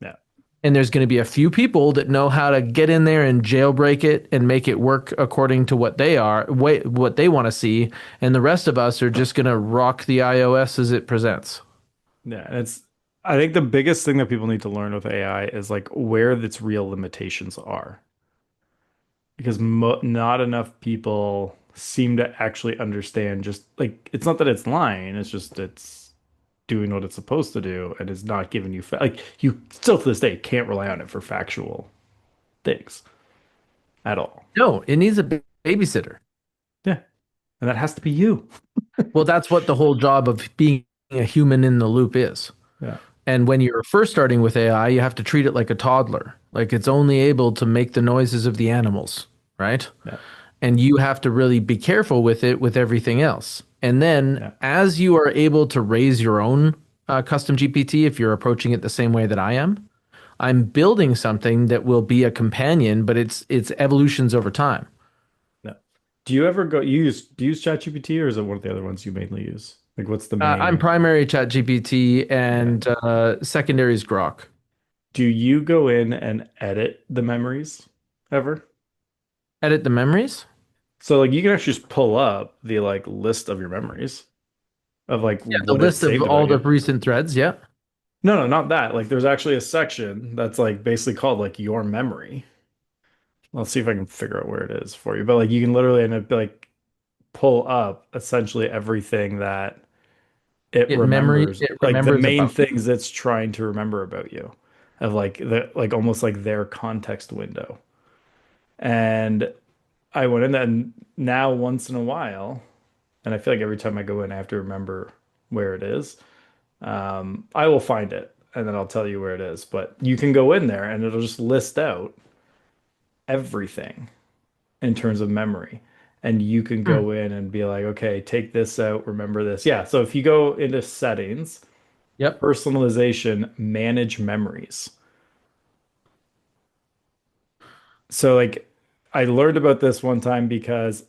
yeah, And there's going to be a few people that know how to get in there and jailbreak it and make it work according to what they want to see. And the rest of us are just going to rock the iOS as it presents. yeah. And it's I think the biggest thing that people need to learn with AI is like where its real limitations are. Because mo not enough people seem to actually understand just like it's not that it's lying, it's just it's doing what it's supposed to do and is not giving you fa like you still to this day can't rely on it for factual things at all. No, it needs a babysitter. Yeah. And that has to be you. Well, that's what the whole job of being a human in the loop is. Yeah. And when you're first starting with AI, you have to treat it like a toddler. Like it's only able to make the noises of the animals, right? Yeah. And you have to really be careful with it with everything else. And then Yeah. as you are able to raise your own custom GPT, if you're approaching it the same way that I am, I'm building something that will be a companion, but it's evolutions over time. Yeah. Do you ever do you use ChatGPT or is it one of the other ones you mainly use? Like what's the I'm main? primary chat GPT Yeah. and secondary is Grok. Do you go in and edit the memories ever? Edit the memories. So like you can actually just pull up the like list of your memories of like Yeah, the what it list of saved about all the you. recent threads. Yeah. No, no, not that. Like there's actually a section that's like basically called like your memory. Let's see if I can figure out where it is for you. But like you can literally end up like pull up essentially everything that it remembers, It like the remembers main about me. things it's trying to remember about you, of like the like almost like their context window. And I went in that and now once in a while, and I feel like every time I go in, I have to remember where it is. I will find it and then I'll tell you where it is. But you can go in there and it'll just list out everything in terms of memory. And you can Hmm. go in and be like, okay, take this out, remember this. Yeah. So if you go into settings, Yep. personalization, manage memories. So like I learned about this one time because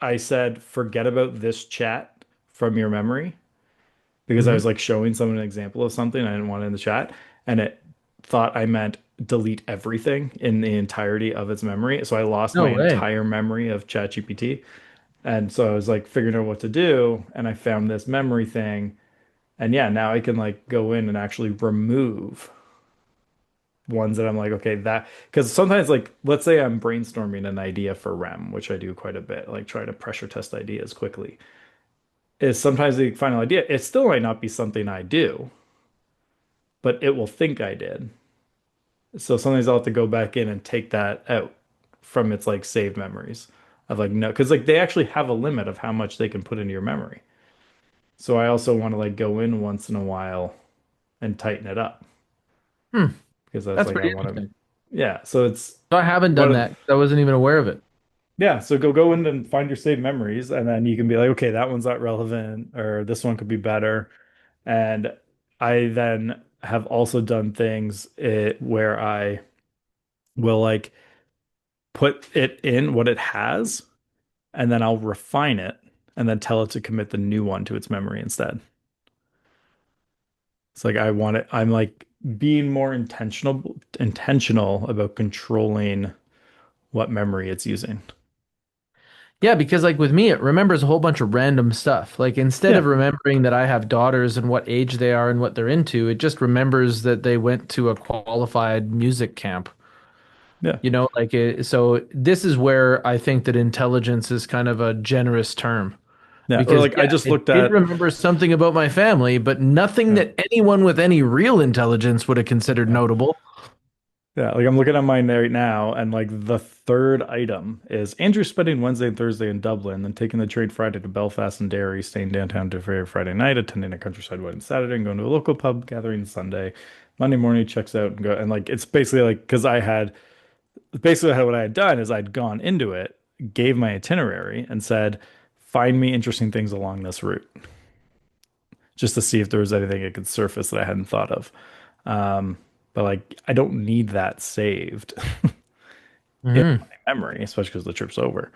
I said, forget about this chat from your memory because I Hmm. was like showing someone an example of something I didn't want in the chat, and it thought I meant delete everything in the entirety of its memory. So I lost No my way. entire memory of ChatGPT. And so I was like figuring out what to do, and I found this memory thing. And yeah, now I can like go in and actually remove ones that I'm like, okay, that because sometimes like let's say I'm brainstorming an idea for REM, which I do quite a bit, like try to pressure test ideas quickly. Is sometimes the final idea, it still might not be something I do, but it will think I did. So sometimes I'll have to go back in and take that out from its like saved memories of like no, because like they actually have a limit of how much they can put into your memory. So I also want to like go in once in a while and tighten it up Hmm. because that's That's like I pretty want to, interesting. yeah. So it's So I haven't done what, that. I wasn't even aware of it. yeah. So go in and find your saved memories, and then you can be like, okay, that one's not relevant, or this one could be better. And I then have also done things where I will like put it in what it has, and then I'll refine it, and then tell it to commit the new one to its memory instead. It's like I want it, I'm like being more intentional about controlling what memory it's using. Yeah, because like with me, it remembers a whole bunch of random stuff. Like instead of Yeah, remembering that I have daughters and what age they are and what they're into, it just remembers that they went to a qualified music camp. yeah, So this is where I think that intelligence is kind of a generous term. yeah. Or Because like yeah, I just it looked did at, remember something about my family, but nothing yeah, that anyone with any real intelligence would have considered yeah. notable. Yeah, like I'm looking at mine right now, and like the third item is Andrew spending Wednesday and Thursday in Dublin, then taking the train Friday to Belfast and Derry, staying downtown to Friday night, attending a countryside wedding Saturday, and going to a local pub gathering Sunday. Monday morning he checks out and go, and like it's basically like because what I had done is I'd gone into it, gave my itinerary, and said, find me interesting things along this route, just to see if there was anything it could surface that I hadn't thought of. But like I don't need that saved in Hmm. my memory, especially because the trip's over.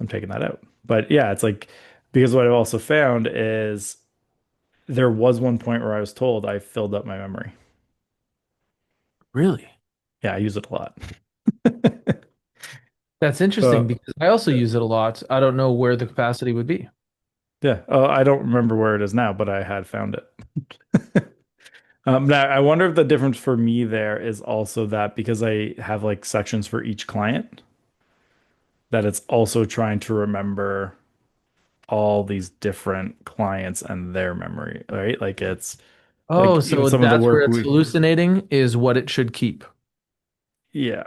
I'm taking that out. But yeah, it's like because what I've also found is there was one point where I was told I filled up my memory. Really? Yeah, I use it a lot. That's interesting So because I also use it a lot. I don't know where the capacity would be. yeah, I don't remember where it is now, but I had found it. Now I wonder if the difference for me there is also that because I have like sections for each client, that it's also trying to remember all these different clients and their memory, right? Like it's Oh, like even so some of the that's where work it's we, hallucinating is what it should keep. yeah.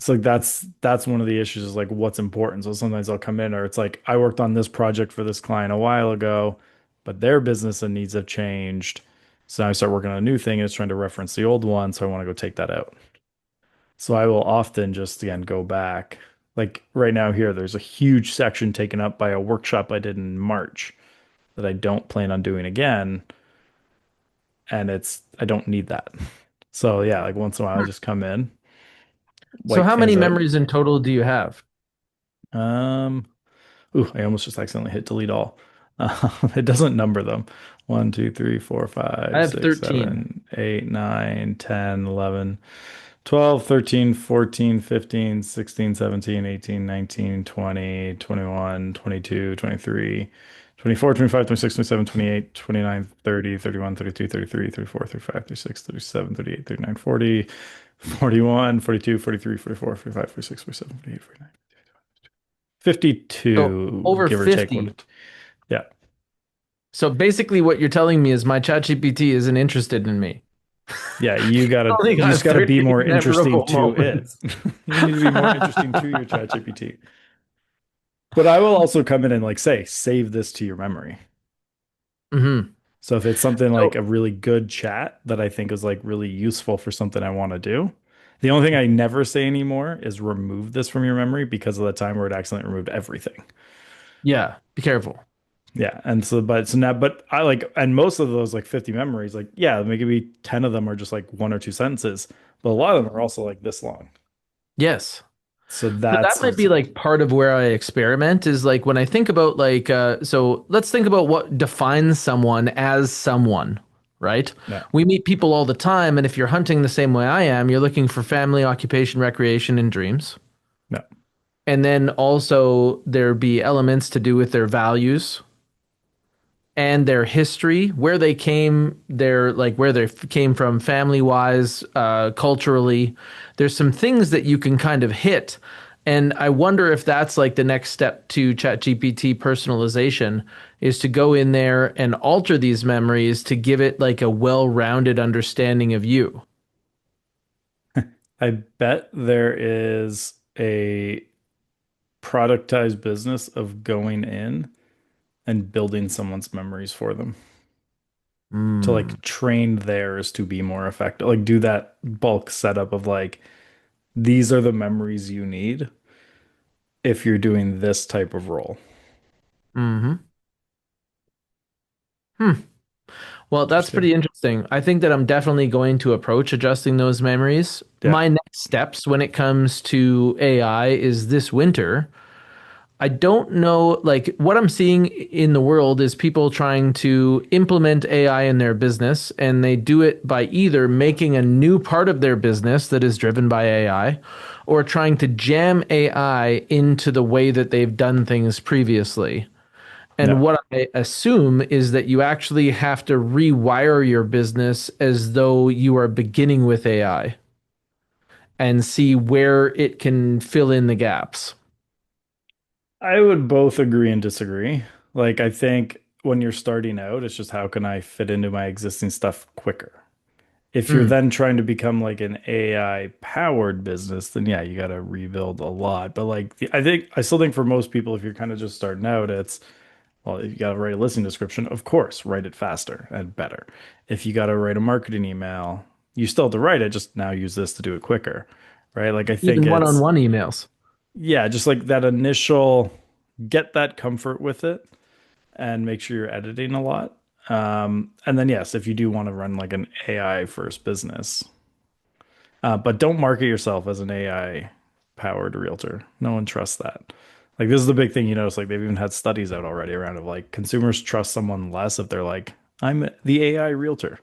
So like that's one of the issues is like what's important. So sometimes I'll come in or it's like I worked on this project for this client a while ago, but their business and needs have changed. So now I start working on a new thing and it's trying to reference the old one. So I want to go take that out. So I will often just again go back. Like right now here, there's a huge section taken up by a workshop I did in March that I don't plan on doing again. And I don't need that. So yeah, like once in a while I just come in, So wipe how many things out. memories in total do you have? Um, Ooh, I almost just accidentally hit delete all. It doesn't number them. 1, 2, 3, 4, I 5, have 6, 13. 7, 8, 9, 10, 11, 12, 13, 14, 15, 16, 17, 18, 19, 20, 21, 22, 23, 24, 25, 26, 27, 28, 29, 30, 31, 32, 33, 34, 35, 36, 37, 38, 39, 40, 41, 42, 43, 44, 45, 46, 47, 48, 49. So 52, over give or take 50. one. Yeah. So basically what you're telling me is my ChatGPT isn't interested in me. Yeah, Only you got just gotta be 13 more interesting memorable to it. moments. You need to be more interesting to your ChatGPT. But I will also come in and like say, save this to your memory. Hmm. So if it's something like So a really good chat that I think is like really useful for something I want to do, the only thing I never say anymore is remove this from your memory because of the time where it accidentally removed everything. yeah, be careful. Yeah. And so, but so now, but I like, and most of those like 50 memories, like, yeah, maybe 10 of them are just like one or two sentences, but a lot of them are also like this long. Yes. So So that that's, might be like part of where I experiment is like when I think about like so let's think about what defines someone as someone, right? no, We meet people all the time and if you're hunting the same way I am, you're looking for family, occupation, recreation and dreams. no, And then also there be elements to do with their values and their history, where they came, their like where they came from family wise, culturally. There's some things that you can kind of hit. And I wonder if that's like the next step to ChatGPT personalization is to go in there and alter these memories to give it like a well-rounded understanding of you. I bet there is a productized business of going in and building someone's memories for them to Mm, like train theirs to be more effective. Like do that bulk setup of like, these are the memories you need if you're doing this type of role. mm-hmm. Hmm. Well, that's Interesting. pretty interesting. I think that I'm definitely going to approach adjusting those memories. Yeah. My next steps when it comes to AI is this winter. I don't know, like what I'm seeing in the world is people trying to implement AI in their business, and they do it by either making a new part of their business that is driven by AI or trying to jam AI into the way that they've done things previously. And No. what I assume is that you actually have to rewire your business as though you are beginning with AI and see where it can fill in the gaps. I would both agree and disagree. Like, I think when you're starting out, it's just how can I fit into my existing stuff quicker? If you're Mm, then trying to become like an AI powered business, then yeah, you got to rebuild a lot. But like, I still think for most people, if you're kind of just starting out, it's, well, if you got to write a listing description, of course, write it faster and better. If you got to write a marketing email, you still have to write it, just now use this to do it quicker, right? Like, I think even it's, one-on-one emails. yeah, just like that initial get that comfort with it and make sure you're editing a lot. And then, yes, if you do want to run like an AI first business, but don't market yourself as an AI powered realtor. No one trusts that. Like, this is the big thing you notice. Like, they've even had studies out already around of like consumers trust someone less if they're like, I'm the AI realtor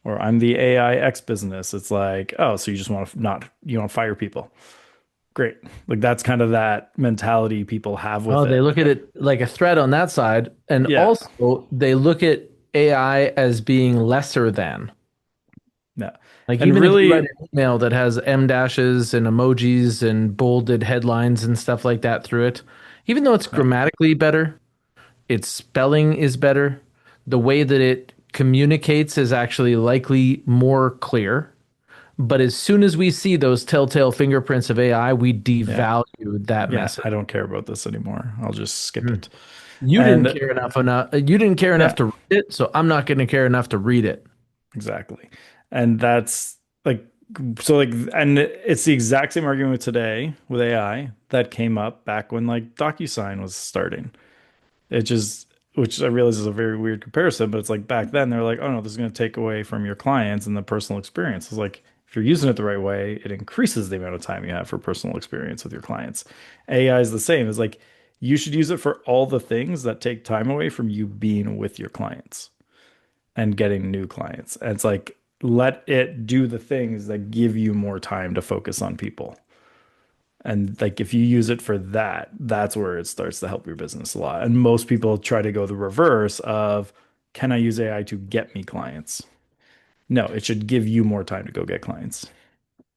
or I'm the AI X business. It's like, oh, so you just want to not, you want to fire people. Great. Like, that's kind of that mentality people have with Oh, they it. look at it like a threat on that side. And Yeah. also, they look at AI as being lesser than. Yeah. Like, And even if you write really, an email that has M dashes and emojis and bolded headlines and stuff like that through it, even though it's yeah, grammatically better, its spelling is better, the way that it communicates is actually likely more clear. But as soon as we see those telltale fingerprints of AI, we yeah, devalue that yeah, message. I don't care about this anymore. I'll just skip Hmm. it. You didn't And care enough. You didn't care enough yeah, to read it, so I'm not going to care enough to read it. exactly. And that's like, so like, and it's the exact same argument today with AI that came up back when like DocuSign was starting. It just, which I realize is a very weird comparison, but it's like back then they're like, oh no, this is going to take away from your clients and the personal experience. It's like, if you're using it the right way, it increases the amount of time you have for personal experience with your clients. AI is the same. It's like, you should use it for all the things that take time away from you being with your clients and getting new clients. And it's like, let it do the things that give you more time to focus on people. And like if you use it for that, that's where it starts to help your business a lot. And most people try to go the reverse of, can I use AI to get me clients? No, it should give you more time to go get clients.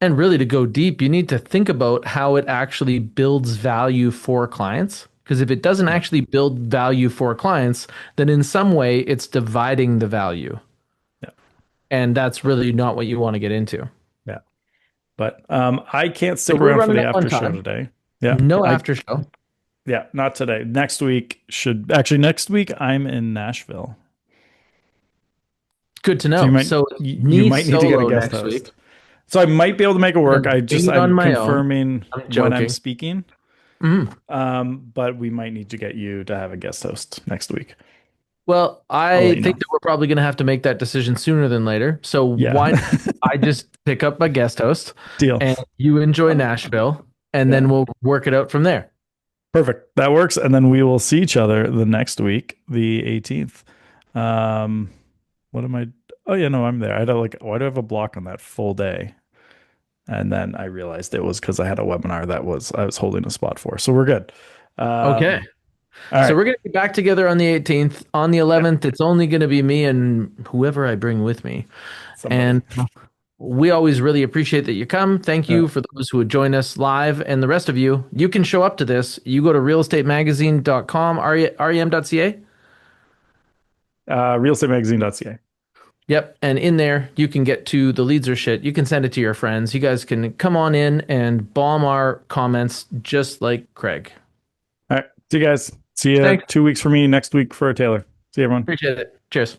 And really, to go deep, you need to think about how it actually builds value for clients. Because if it doesn't Yeah. actually build value for clients, then in some way it's dividing the value. Yeah. And that's really not what you want to get into. Yeah. But I can't So stick we're around for running the up on after show time. today. Yeah. No I after show. yeah, not today. Next week should actually next week I'm in Nashville. Good to So know. So it's you me might need to get a solo guest next week. host. So I might be able to make it work. I'm doing it on I'm my own. confirming I'm when I'm joking. speaking. Mhm. But we might need to get you to have a guest host next week. Well, I'll let I you think know. that we're probably going to have to make that decision sooner than later. So Yeah. why don't I just pick up a guest host Deal. and you enjoy Nashville, and then Yeah. we'll work it out from there. Perfect. That works. And then we will see each other the next week, the 18th. Um, what am I? Oh yeah, no, I'm there. I had like, why do I have a block on that full day? And then I realized it was because I had a webinar I was holding a spot for. So we're good. Okay. All So right. we're going to be back together on the 18th. On the Yeah. 11th, it's only going to be me and whoever I bring with me. Somebody. And we always really appreciate that you come. Thank Uh, you for those who would join us live. And the rest of you, you can show up to this. You go to realestatemagazine.com, rem.ca. realestatemagazine.ca. Yep. And in there, you can get to the leads or shit. You can send it to your friends. You guys can come on in and bomb our comments just like Craig. All right. See you guys. See you Thanks. 2 weeks for me, next week for Taylor. See you, everyone. Appreciate it. Cheers.